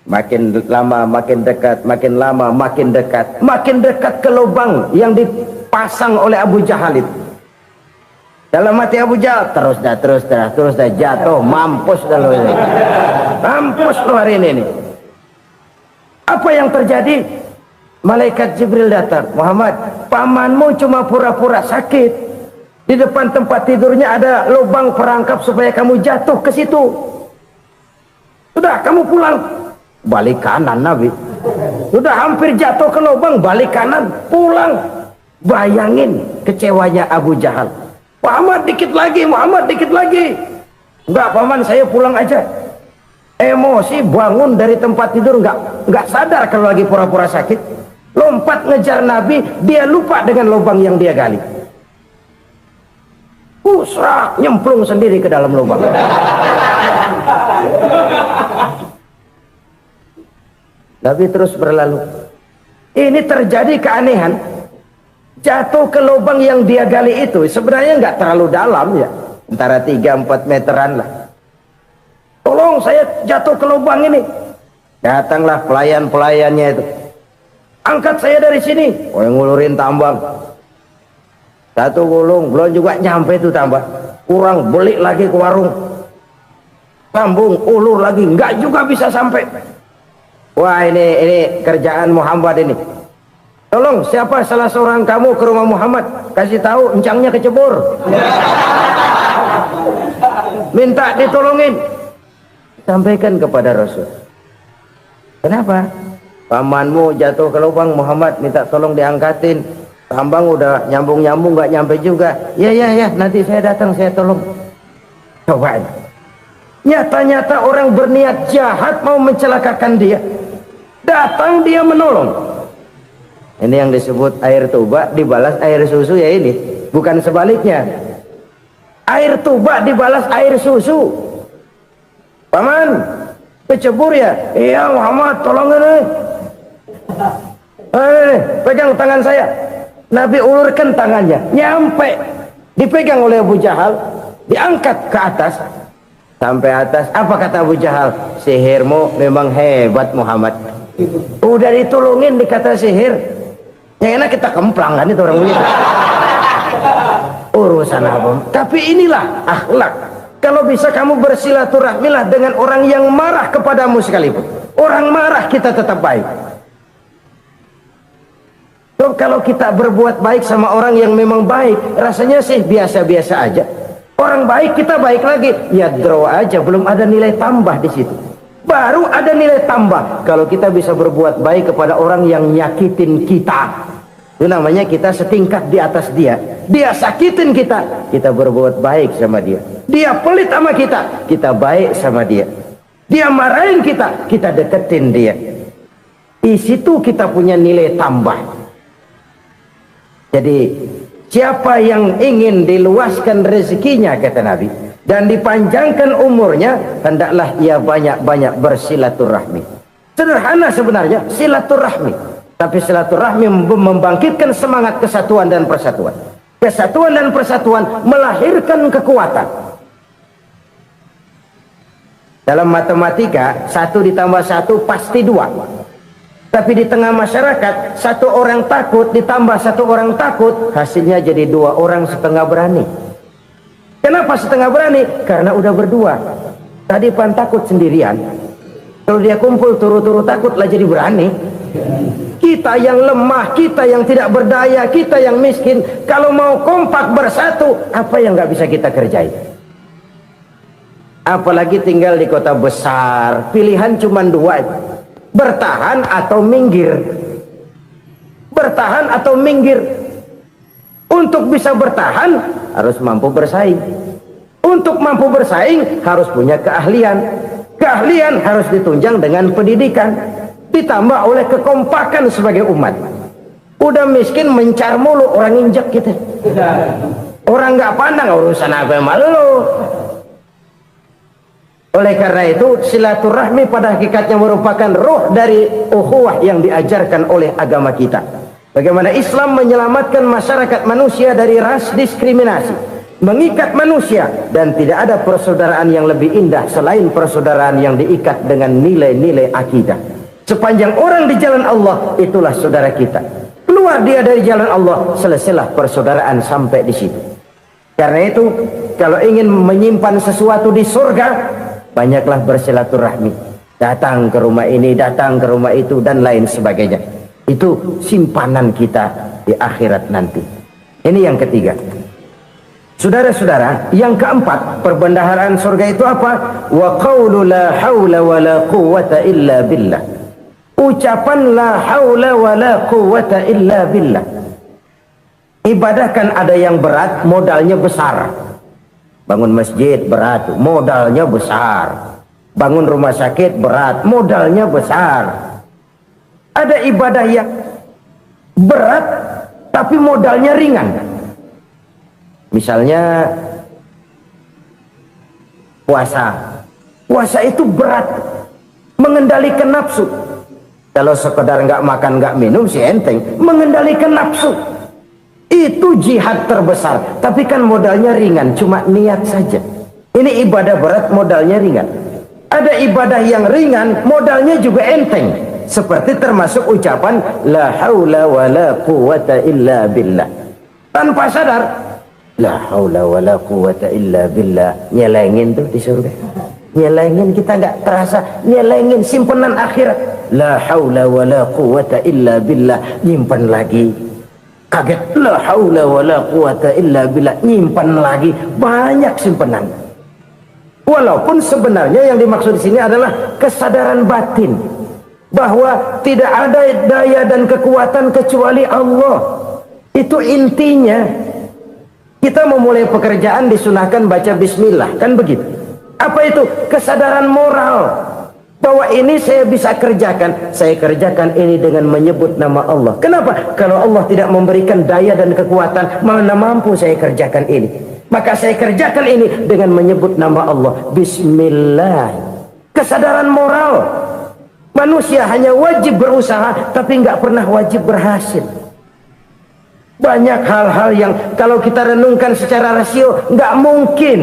Makin lama makin dekat, makin lama makin dekat, makin dekat ke lubang yang dipasang oleh Abu Jahal itu. Dalam hati Abu Jahal, terus dah jatuh, mampus dah lo ini. Mampus lo hari ini nih. Apa yang terjadi? Malaikat Jibril datang. Muhammad, pamanmu cuma pura-pura sakit. Di depan tempat tidurnya ada lubang perangkap supaya kamu jatuh ke situ. Sudah, kamu pulang. Balik kanan Nabi. Sudah hampir jatuh ke lubang, balik kanan, pulang. Bayangin kecewanya Abu Jahal. Muhammad dikit lagi, Muhammad dikit lagi. Enggak paman, saya pulang aja. Emosi bangun dari tempat tidur, enggak sadar kalau lagi pura-pura sakit. Lompat ngejar Nabi, dia lupa dengan lubang yang dia gali. Usrak, nyemplung sendiri ke dalam lubang. Nabi terus berlalu. Ini terjadi keanehan. Jatuh ke lubang yang dia gali itu sebenarnya nggak terlalu dalam ya, antara 3-4 meteran lah. Tolong saya jatuh ke lubang ini. Datanglah pelayan-pelayannya itu. Angkat saya dari sini. Oh, yang ngulurin tambang. Satu gulung, belum juga nyampe itu tambah. Kurang, beli lagi ke warung. Sambung, ulur lagi, nggak juga bisa sampai. Wah, ini kerjaan Muhammad ini. Tolong, siapa salah seorang kamu ke rumah Muhammad, kasih tahu encangnya kecebur. Minta ditolongin. Sampaikan kepada Rasul. Kenapa? Pamanmu jatuh ke lubang, Muhammad minta tolong diangkatin. Tambang udah nyambung-nyambung nggak nyampe juga. Ya, nanti saya datang, saya tolong. Coba. Nyata-nyata orang berniat jahat mau mencelakakan dia. Datang dia menolong. Ini yang disebut air tuba dibalas air susu ya ini. Bukan sebaliknya. Air tuba dibalas air susu. Paman, kecebur ya? Iya Muhammad, tolong ini. Pegang tangan saya. Nabi ulurkan tangannya, nyampe, dipegang oleh Abu Jahal, diangkat ke atas, sampai atas. Apa kata Abu Jahal? Sihirmu memang hebat Muhammad. Udah ditolongin dikata sihir. Yang enak kita kemplang kan itu orang begitu. Urusan apa? Tapi inilah akhlak. Kalau bisa kamu bersilaturahmilah dengan orang yang marah kepadamu sekalipun. Orang marah kita tetap baik. Kalau kita berbuat baik sama orang yang memang baik, rasanya sih biasa-biasa aja. Orang baik kita baik lagi, ya draw aja, belum ada nilai tambah di situ. Baru ada nilai tambah kalau kita bisa berbuat baik kepada orang yang nyakitin kita. Itu namanya kita setingkat di atas dia. Dia sakitin kita, kita berbuat baik sama dia. Dia pelit sama kita, kita baik sama dia. Dia marahin kita, kita deketin dia. Di situ kita punya nilai tambah. Jadi siapa yang ingin diluaskan rezekinya, kata Nabi, dan dipanjangkan umurnya, hendaklah ia banyak-banyak bersilaturahmi. Sederhana sebenarnya silaturahmi, tapi silaturahmi membangkitkan semangat kesatuan dan persatuan. Kesatuan dan persatuan melahirkan kekuatan. Dalam matematika 1 ditambah 1 pasti 2. Tapi di tengah masyarakat, 1 orang takut ditambah 1 orang takut, hasilnya jadi 2 orang setengah berani. Kenapa setengah berani? Karena udah berdua. Tadi pan takut sendirian, kalau dia kumpul turu-turu takut lah jadi berani. Kita yang lemah, kita yang tidak berdaya, kita yang miskin, kalau mau kompak bersatu, apa yang nggak bisa kita kerjain? Apalagi tinggal di kota besar, pilihan cuma 2, bertahan atau minggir. Bertahan atau minggir. Untuk bisa bertahan harus mampu bersaing. Untuk mampu bersaing harus punya keahlian. Keahlian harus ditunjang dengan pendidikan, ditambah oleh kekompakan sebagai umat. Udah miskin mencar mulu, orang injek gitu. Orang nggak pandang urusan apa yang malu. Oleh karena itu silaturahmi pada hakikatnya merupakan roh dari ukhuwah yang diajarkan oleh agama kita. Bagaimana Islam menyelamatkan masyarakat manusia dari ras diskriminasi, mengikat manusia, dan tidak ada persaudaraan yang lebih indah selain persaudaraan yang diikat dengan nilai-nilai akidah. Sepanjang orang di jalan Allah, itulah saudara kita. Keluar dia dari jalan Allah, selesailah persaudaraan sampai di situ. Karena itu, kalau ingin menyimpan sesuatu di surga, banyaklah bersilaturahmi. Datang ke rumah ini, datang ke rumah itu, dan lain sebagainya. Itu simpanan kita di akhirat nanti. Ini yang ketiga. Saudara-saudara, yang keempat, perbendaharaan surga itu apa? Wa qawlu la hawla wa la quwwata illa billah. Ucapan la hawla wa la quwwata illa billah. Ibadah kan ada yang berat, modalnya besar. Bangun masjid berat, modalnya besar. Bangun rumah sakit berat, modalnya besar. Ada ibadah yang berat tapi modalnya ringan. Misalnya puasa. Puasa itu berat, mengendalikan nafsu. Kalau sekedar nggak makan nggak minum sih enteng, mengendalikan nafsu itu jihad terbesar. Tapi kan modalnya ringan, cuma niat saja. Ini ibadah berat, modalnya ringan. Ada ibadah yang ringan, modalnya juga enteng. Seperti termasuk ucapan la haula wa la quwwata illa billah. Tanpa sadar, la haula wa la quwwata illa billah. Nyelengin tuh di surga. Nyelengin, kita nggak terasa. Nyelengin simpenan akhirat. La haula wa la quwwata illa billah. Nyimpan lagi. Kaget, la haula wa la quwwata illa billah. Nyimpan lagi. Banyak simpenan. Walaupun sebenarnya yang dimaksud di sini adalah kesadaran batin. Bahwa tidak ada daya dan kekuatan kecuali Allah. Itu intinya. Kita memulai pekerjaan disunahkan baca bismillah, kan begitu. Apa itu? Kesadaran moral. Bahwa ini saya bisa kerjakan. Saya kerjakan ini dengan menyebut nama Allah. Kenapa? Kalau Allah tidak memberikan daya dan kekuatan, mana mampu saya kerjakan ini. Maka saya kerjakan ini dengan menyebut nama Allah. Bismillah. Kesadaran moral. Manusia hanya wajib berusaha, tapi nggak pernah wajib berhasil. Banyak hal-hal yang kalau kita renungkan secara rasio nggak mungkin,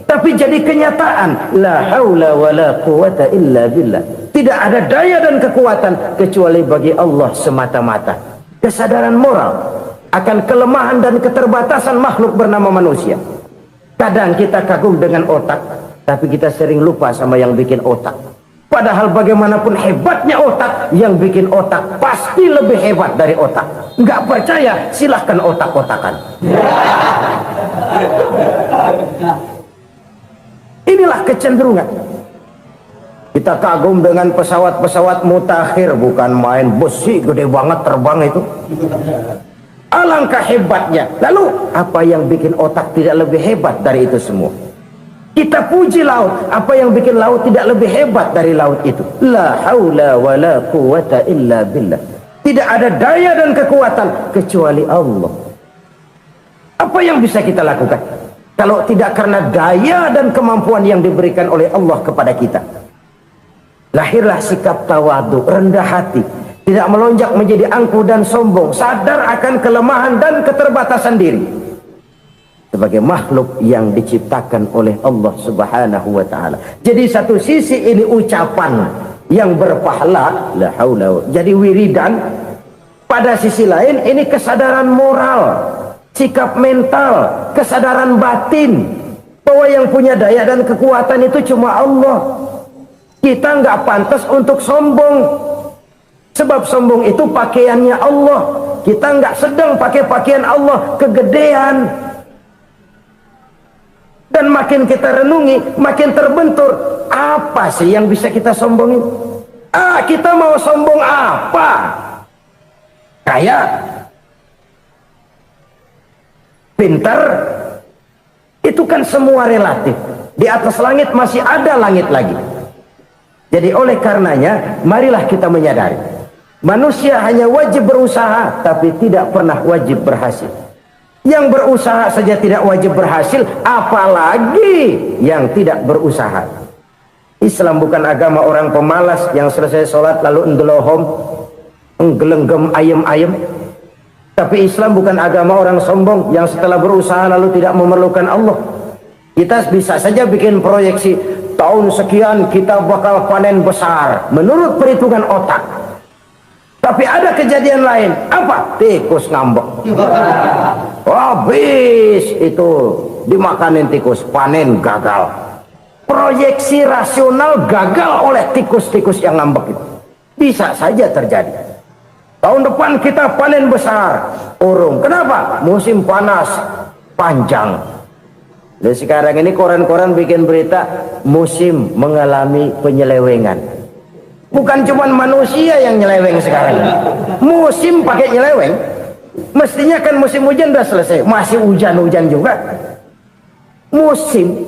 tapi jadi kenyataan. La haula wa la quwwata illa billah. Tidak ada daya dan kekuatan kecuali bagi Allah semata-mata. Kesadaran moral akan kelemahan dan keterbatasan makhluk bernama manusia. Kadang kita kagum dengan otak, tapi kita sering lupa sama yang bikin otak. Padahal bagaimanapun hebatnya otak, yang bikin otak pasti lebih hebat dari otak. Nggak percaya, silahkan otak-otakan. Inilah kecenderungan. Kita kagum dengan pesawat-pesawat mutakhir, bukan main, besi gede banget terbang itu. Alangkah hebatnya. Lalu apa yang bikin otak tidak lebih hebat dari itu semua? Kita puji laut, apa yang bikin laut tidak lebih hebat dari laut itu? La haula wa la quwata illa billah. Tidak ada daya dan kekuatan kecuali Allah. Apa yang bisa kita lakukan kalau tidak karena daya dan kemampuan yang diberikan oleh Allah kepada kita? Lahirlah sikap tawadu, rendah hati, tidak melonjak menjadi angkuh dan sombong, sadar akan kelemahan dan keterbatasan diri sebagai makhluk yang diciptakan oleh Allah Subhanahu wa taala. Jadi satu sisi ini ucapan yang berpahala, la haula, jadi wiridan. Pada sisi lain ini kesadaran moral, sikap mental, kesadaran batin bahwa yang punya daya dan kekuatan itu cuma Allah. Kita nggak pantas untuk sombong, sebab sombong itu pakaiannya Allah. Kita nggak sedang pakai pakaian Allah, kegedean. Dan makin kita renungi, makin terbentur. Apa sih yang bisa kita sombongin? Kita mau sombong apa? Kaya, pintar, itu kan semua relatif. Di atas langit masih ada langit lagi. Jadi oleh karenanya, marilah kita menyadari, manusia hanya wajib berusaha, tapi tidak pernah wajib berhasil. Yang berusaha saja tidak wajib berhasil, apalagi yang tidak berusaha. Islam bukan agama orang pemalas yang selesai sholat lalu enggelohom, enggelenggem ayem-ayem. Tapi Islam bukan agama orang sombong yang setelah berusaha lalu tidak memerlukan Allah. Kita bisa saja bikin proyeksi, tahun sekian kita bakal panen besar menurut perhitungan otak. Tapi ada kejadian lain. Apa? Tikus ngambek. Habis itu dimakanin tikus, panen gagal. Proyeksi rasional gagal oleh tikus-tikus yang ngambek itu. Bisa saja terjadi. Tahun depan kita panen besar, urung. Kenapa? Musim panas panjang. Dan sekarang ini koran-koran bikin berita musim mengalami penyelewengan. Bukan cuma manusia yang nyeleweng sekarang. Musim pakai nyeleweng. Mestinya kan musim hujan udah selesai, masih hujan-hujan juga. Musim.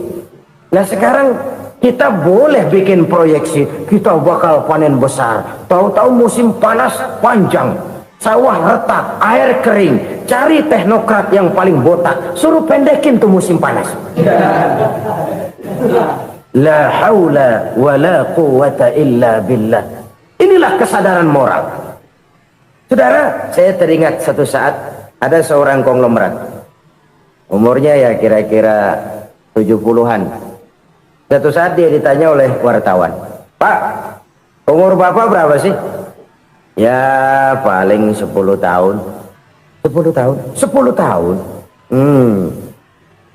Nah sekarang kita boleh bikin proyeksi, kita bakal panen besar. Tahu-tahu musim panas panjang, sawah retak, air kering. Cari teknokrat yang paling botak, suruh pendekin tuh musim panas. La haula wa la quwata illa billah. Inilah kesadaran moral. Saudara, saya teringat satu saat ada seorang konglomerat. Umurnya ya kira-kira 70-an. Satu saat dia ditanya oleh wartawan, "Pak, umur Bapak berapa sih?" "Ya paling 10 tahun." 10 tahun? 10 tahun?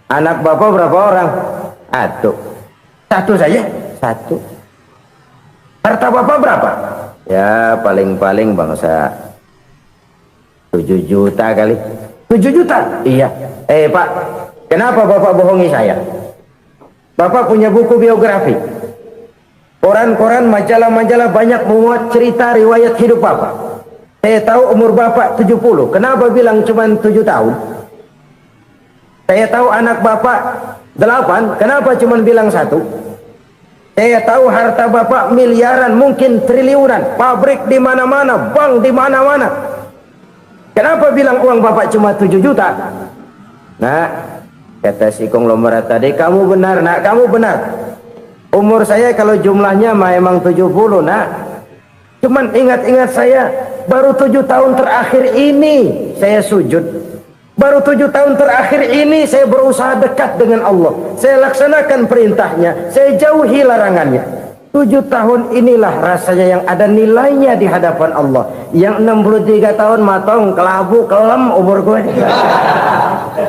Anak Bapak berapa orang? Satu. Satu saja? Satu. Harta Bapak berapa? Ya paling-paling bangsa 7 juta kali. 7 juta? Iya. Pak, kenapa Bapak bohongi saya? Bapak punya buku biografi. Koran-koran, majalah-majalah banyak memuat cerita riwayat hidup Bapak. Saya tahu umur Bapak 70. Kenapa bilang cuma 7 tahun? Saya tahu anak Bapak 8. Kenapa cuma bilang 1? Saya tahu harta Bapak miliaran, mungkin triliunan, pabrik di mana-mana, bank di mana-mana. Kenapa bilang uang Bapak cuma 7 juta? Nah, kata si konglomerat tadi, kamu benar nak, kamu benar. Umur saya kalau jumlahnya memang 70 nak. Cuman ingat-ingat saya, baru 7 tahun terakhir ini saya sujud. Baru 7 tahun terakhir ini saya berusaha dekat dengan Allah. Saya laksanakan perintahnya, saya jauhi larangannya. 7 tahun inilah rasanya yang ada nilainya di hadapan Allah. Yang 63 tahun matong, kelabu, kelam umur gue.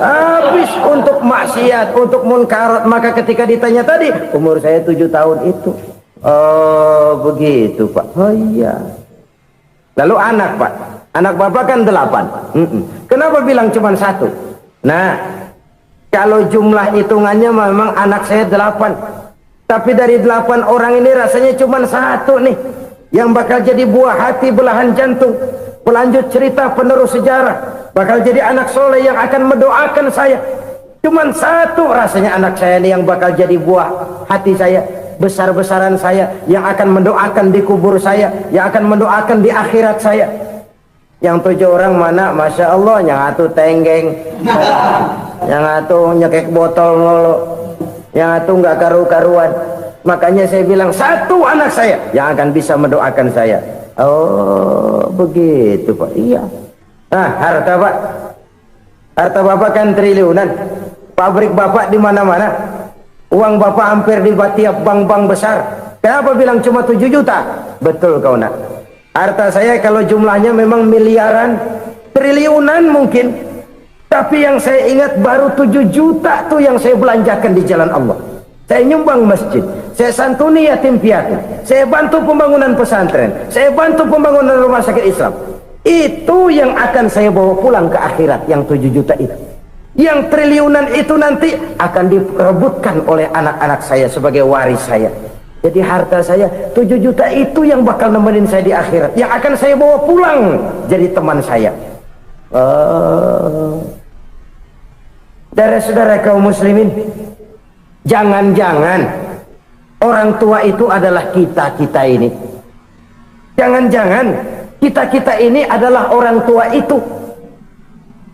Habis untuk maksiat, untuk munkarat. Maka ketika ditanya tadi, umur saya 7 tahun itu. Oh begitu Pak. Oh iya. Lalu anak Pak, anak Bapak kan 8. Kenapa bilang cuma 1? Nah, kalau jumlah hitungannya memang anak saya 8. Tapi dari 8 orang ini rasanya cuma 1 nih yang bakal jadi buah hati, belahan jantung, pelanjut cerita, penerus sejarah, bakal jadi anak soleh yang akan mendoakan saya. Cuma 1 rasanya anak saya ini yang bakal jadi buah hati saya, besar-besaran saya, yang akan mendoakan di kubur saya, yang akan mendoakan di akhirat saya. Yang 7 orang mana? Masya Allah, yang satu tenggeng, yang satu nyekek botol mulu, yang itu nggak karu-karuan. Makanya saya bilang 1 anak saya yang akan bisa mendoakan saya. Oh begitu Pak. Iya. Nah harta Pak, harta Bapak kan triliunan, pabrik Bapak di mana-mana, uang Bapak hampir di tiap bank-bank besar. Kenapa bilang cuma 7 juta? Betul kau nak. Harta saya kalau jumlahnya memang miliaran, triliunan mungkin. Tapi yang saya ingat baru 7 juta tuh yang saya belanjakan di jalan Allah. Saya nyumbang masjid, saya santuni yatim piatu, saya bantu pembangunan pesantren, saya bantu pembangunan rumah sakit Islam. Itu yang akan saya bawa pulang ke akhirat, yang 7 juta itu. Yang triliunan itu nanti akan diperebutkan oleh anak-anak saya sebagai waris saya. Jadi harta saya 7 juta itu yang bakal nemenin saya di akhirat, yang akan saya bawa pulang jadi teman saya. Saudara-saudara kaum muslimin, jangan-jangan orang tua itu adalah kita-kita ini. Jangan-jangan kita-kita ini adalah orang tua itu.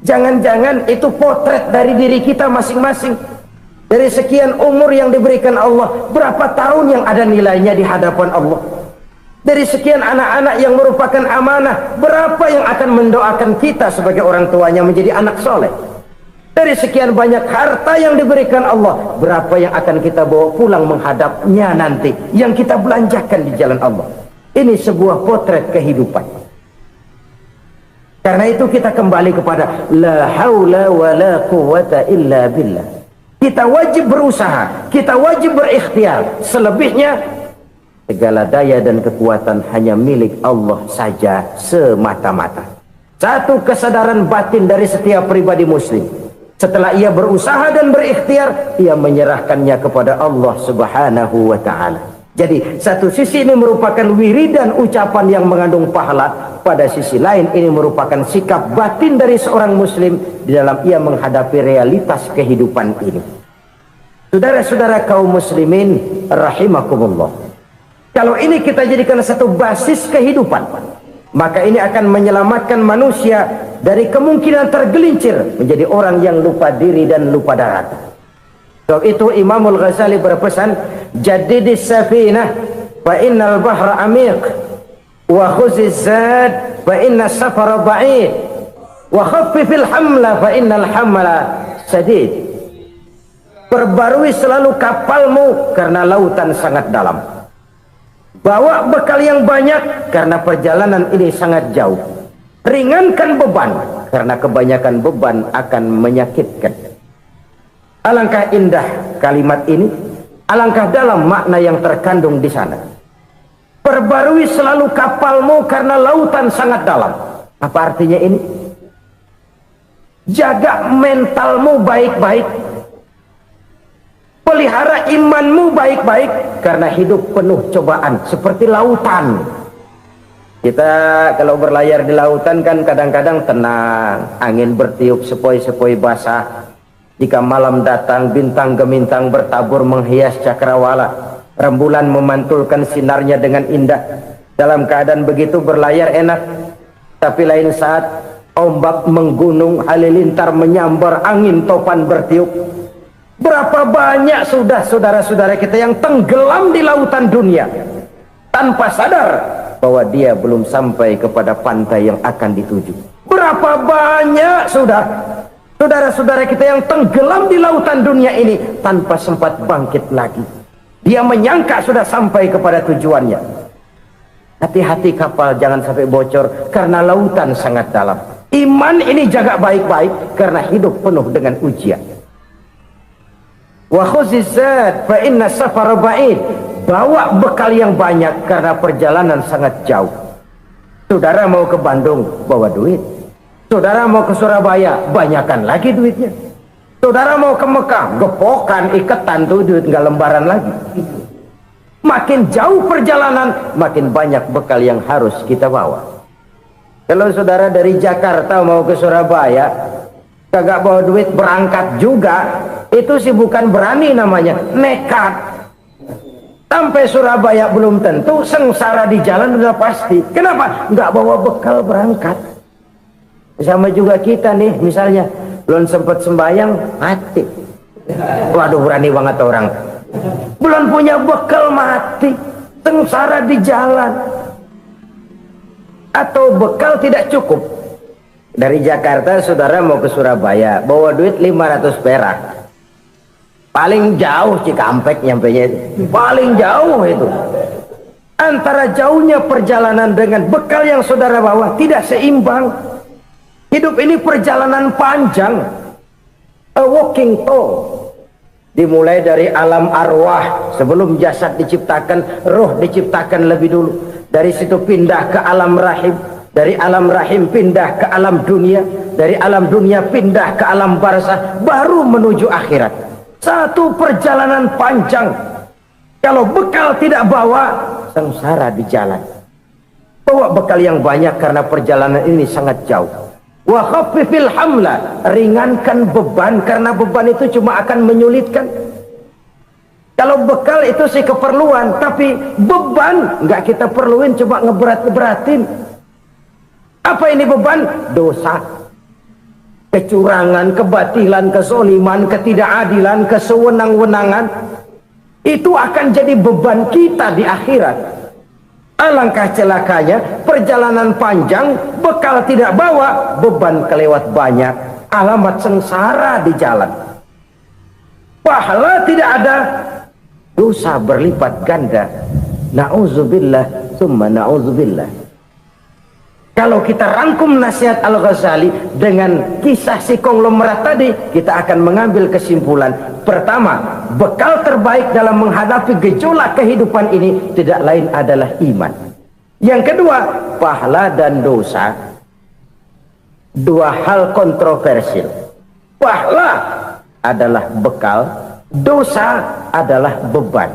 Jangan-jangan itu potret dari diri kita masing-masing. Dari sekian umur yang diberikan Allah, berapa tahun yang ada nilainya di hadapan Allah? Dari sekian anak-anak yang merupakan amanah, berapa yang akan mendoakan kita sebagai orang tuanya menjadi anak soleh? Dari sekian banyak harta yang diberikan Allah, berapa yang akan kita bawa pulang menghadapnya nanti, yang kita belanjakan di jalan Allah? Ini sebuah potret kehidupan. Karena itu kita kembali kepada la haula wa la quwata illa billah. Kita wajib berusaha, kita wajib berikhtiar. Selebihnya segala daya dan kekuatan hanya milik Allah saja semata-mata. Satu kesadaran batin dari setiap pribadi muslim. Setelah ia berusaha dan berikhtiar, ia menyerahkannya kepada Allah Subhanahu wa ta'ala. Jadi satu sisi ini merupakan wiridan ucapan yang mengandung pahala, pada sisi lain ini merupakan sikap batin dari seorang muslim di dalam ia menghadapi realitas kehidupan ini. Saudara-saudara kaum muslimin rahimakumullah, kalau ini kita jadikan satu basis kehidupan, maka ini akan menyelamatkan manusia dari kemungkinan tergelincir menjadi orang yang lupa diri dan lupa darat. Sebab itu Imamul Ghazali berpesan, jadidis safinah fa innal bahra amiq, wa khuziz zad fa inna safara ba'id, wa khaffifil hamla fa innal hamla sadid. Perbarui selalu kapalmu karena lautan sangat dalam. Bawa bekal yang banyak karena perjalanan ini sangat jauh. Ringankan beban karena kebanyakan beban akan menyakitkan. Alangkah indah kalimat ini, alangkah dalam makna yang terkandung di sana. Perbarui selalu kapalmu karena lautan sangat dalam. Apa artinya ini? Jaga mentalmu baik-baik. Pelihara imanmu baik-baik, karena hidup penuh cobaan seperti lautan. Kita kalau berlayar di lautan kan kadang-kadang tenang, angin bertiup sepoi-sepoi basah. Jika malam datang, bintang gemintang bertabur menghias cakrawala, rembulan memantulkan sinarnya dengan indah. Dalam keadaan begitu berlayar enak. Tapi lain saat ombak menggunung, halilintar menyambar, angin topan bertiup. Berapa banyak sudah saudara-saudara kita yang tenggelam di lautan dunia tanpa sadar bahwa dia belum sampai kepada pantai yang akan dituju. Berapa banyak sudah saudara-saudara kita yang tenggelam di lautan dunia ini tanpa sempat bangkit lagi. Dia menyangka sudah sampai kepada tujuannya. Hati-hati kapal jangan sampai bocor karena lautan sangat dalam. Iman ini jaga baik-baik karena hidup penuh dengan ujian. Wa khuzizat fa inna safara ba'id. Bawa bekal yang banyak karena perjalanan sangat jauh. Saudara mau ke Bandung, bawa duit. Saudara mau ke Surabaya, banyakan lagi duitnya. Saudara mau ke Mekah, gepokan, iketan tuh duit, nggak lembaran lagi. Makin jauh perjalanan, makin banyak bekal yang harus kita bawa. Kalau saudara dari Jakarta mau ke Surabaya, kagak bawa duit berangkat juga, itu sih bukan berani namanya, nekat. Sampai Surabaya belum tentu, sengsara di jalan udah pasti. Kenapa? Nggak bawa bekal berangkat. Sama juga kita nih, misalnya belum sempat sembahyang, mati. Waduh, berani banget orang. Belum punya bekal, mati. Sengsara di jalan. Atau bekal tidak cukup. Dari Jakarta saudara mau ke Surabaya, bawa duit 500 perak. Paling jauh Cikampek nyampenya itu. Paling jauh itu. Antara jauhnya perjalanan dengan bekal yang saudara bawa tidak seimbang. Hidup ini perjalanan panjang. A walking tour. Dimulai dari alam arwah. Sebelum jasad diciptakan, roh diciptakan lebih dulu. Dari situ pindah ke alam rahim. Dari alam rahim pindah ke alam dunia. Dari alam dunia pindah ke alam barzah. Baru menuju akhirat. Satu perjalanan panjang. Kalau bekal tidak bawa, sengsara di jalan. Bawa bekal yang banyak karena perjalanan ini sangat jauh. Wa khaffifil hamla, ringankan beban karena beban itu cuma akan menyulitkan. Kalau bekal itu sih keperluan, tapi beban nggak kita perluin, cuma ngeberat-beratin. Apa ini beban? Dosa. Kecurangan, kebatilan, kezoliman, ketidakadilan, kesewenang-wenangan, itu akan jadi beban kita di akhirat. Alangkah celakanya, perjalanan panjang, bekal tidak bawa, beban kelewat banyak, alamat sengsara di jalan. Pahala tidak ada, dosa berlipat ganda. Na'udzubillah, summa na'udzubillah. Kalau kita rangkum nasihat Al-Ghazali dengan kisah si konglomerat tadi, kita akan mengambil kesimpulan. Pertama, bekal terbaik dalam menghadapi gejolak kehidupan ini tidak lain adalah iman. Yang kedua, pahala dan dosa. Dua hal kontroversial. Pahala adalah bekal, dosa adalah beban.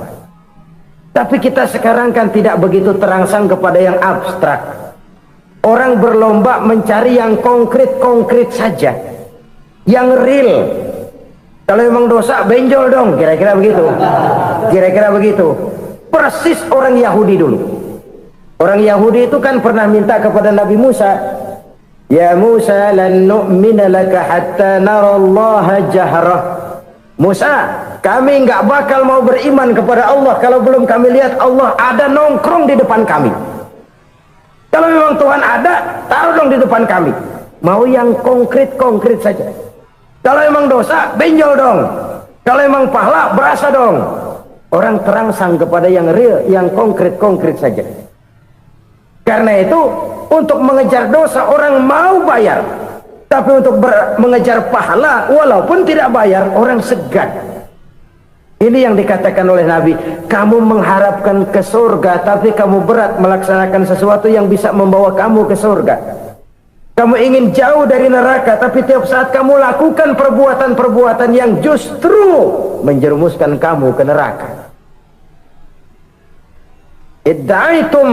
Tapi kita sekarang kan tidak begitu terangsang kepada yang abstrak. Orang berlomba mencari yang konkret-konkret saja, yang real. Kalau memang dosa, benjol dong, kira-kira begitu. Kira-kira begitu. Persis orang Yahudi dulu. Orang Yahudi itu kan pernah minta kepada Nabi Musa, Ya Musa, lan nu'mina laka hatta narallaha jahrah. Musa, kami nggak bakal mau beriman kepada Allah kalau belum kami lihat Allah ada nongkrong di depan kami. Kalau memang Tuhan ada, taruh dong di depan kami. Mau yang konkret-konkret saja. Kalau memang dosa, benjol dong. Kalau memang pahala, berasa dong. Orang terangsang kepada yang real, yang konkret-konkret saja. Karena itu, untuk mengejar dosa, orang mau bayar. Tapi untuk mengejar pahala, walaupun tidak bayar, orang segan. Ini yang dikatakan oleh Nabi, kamu mengharapkan ke surga, tapi kamu berat melaksanakan sesuatu yang bisa membawa kamu ke surga. Kamu ingin jauh dari neraka, tapi tiap saat kamu lakukan perbuatan-perbuatan yang justru menjerumuskan kamu ke neraka. Idda'aitum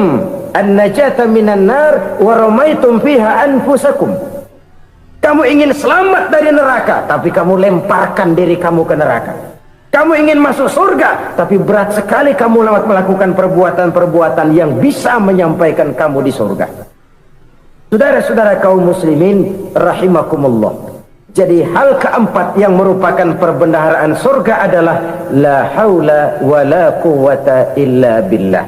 an-najata minan nar wa ramaitum fiha anfusakum. Kamu ingin selamat dari neraka, tapi kamu lemparkan diri kamu ke neraka. Kamu ingin masuk surga, tapi berat sekali kamu melakukan perbuatan-perbuatan yang bisa menyampaikan kamu di surga. Saudara-saudara kaum muslimin rahimakumullah. Jadi hal keempat yang merupakan perbendaharaan surga adalah la haula wa la quwwata illa billah.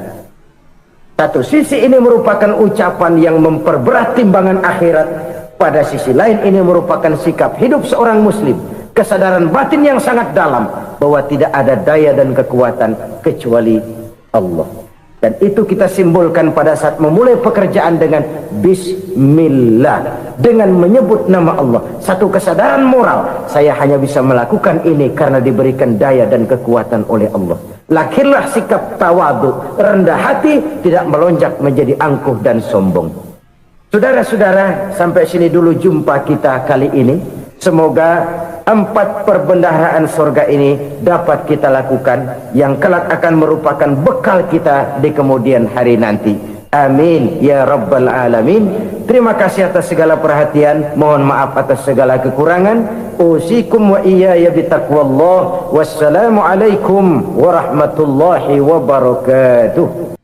Satu sisi ini merupakan ucapan yang memperberat timbangan akhirat, pada sisi lain ini merupakan sikap hidup seorang muslim, kesadaran batin yang sangat dalam bahwa tidak ada daya dan kekuatan kecuali Allah. Dan itu kita simbolkan pada saat memulai pekerjaan dengan Bismillah, dengan menyebut nama Allah. Satu kesadaran moral, saya hanya bisa melakukan ini karena diberikan daya dan kekuatan oleh Allah. Lahirlah sikap tawadu, rendah hati, tidak melonjak menjadi angkuh dan sombong. Saudara-saudara, sampai sini dulu jumpa kita kali ini. Semoga 4 perbendaharaan surga ini dapat kita lakukan, yang kelak akan merupakan bekal kita di kemudian hari nanti. Amin ya rabbal alamin. Terima kasih atas segala perhatian, mohon maaf atas segala kekurangan. Usikum wa iyaya bitaqwallah. Wassalamu alaikum warahmatullahi wabarakatuh.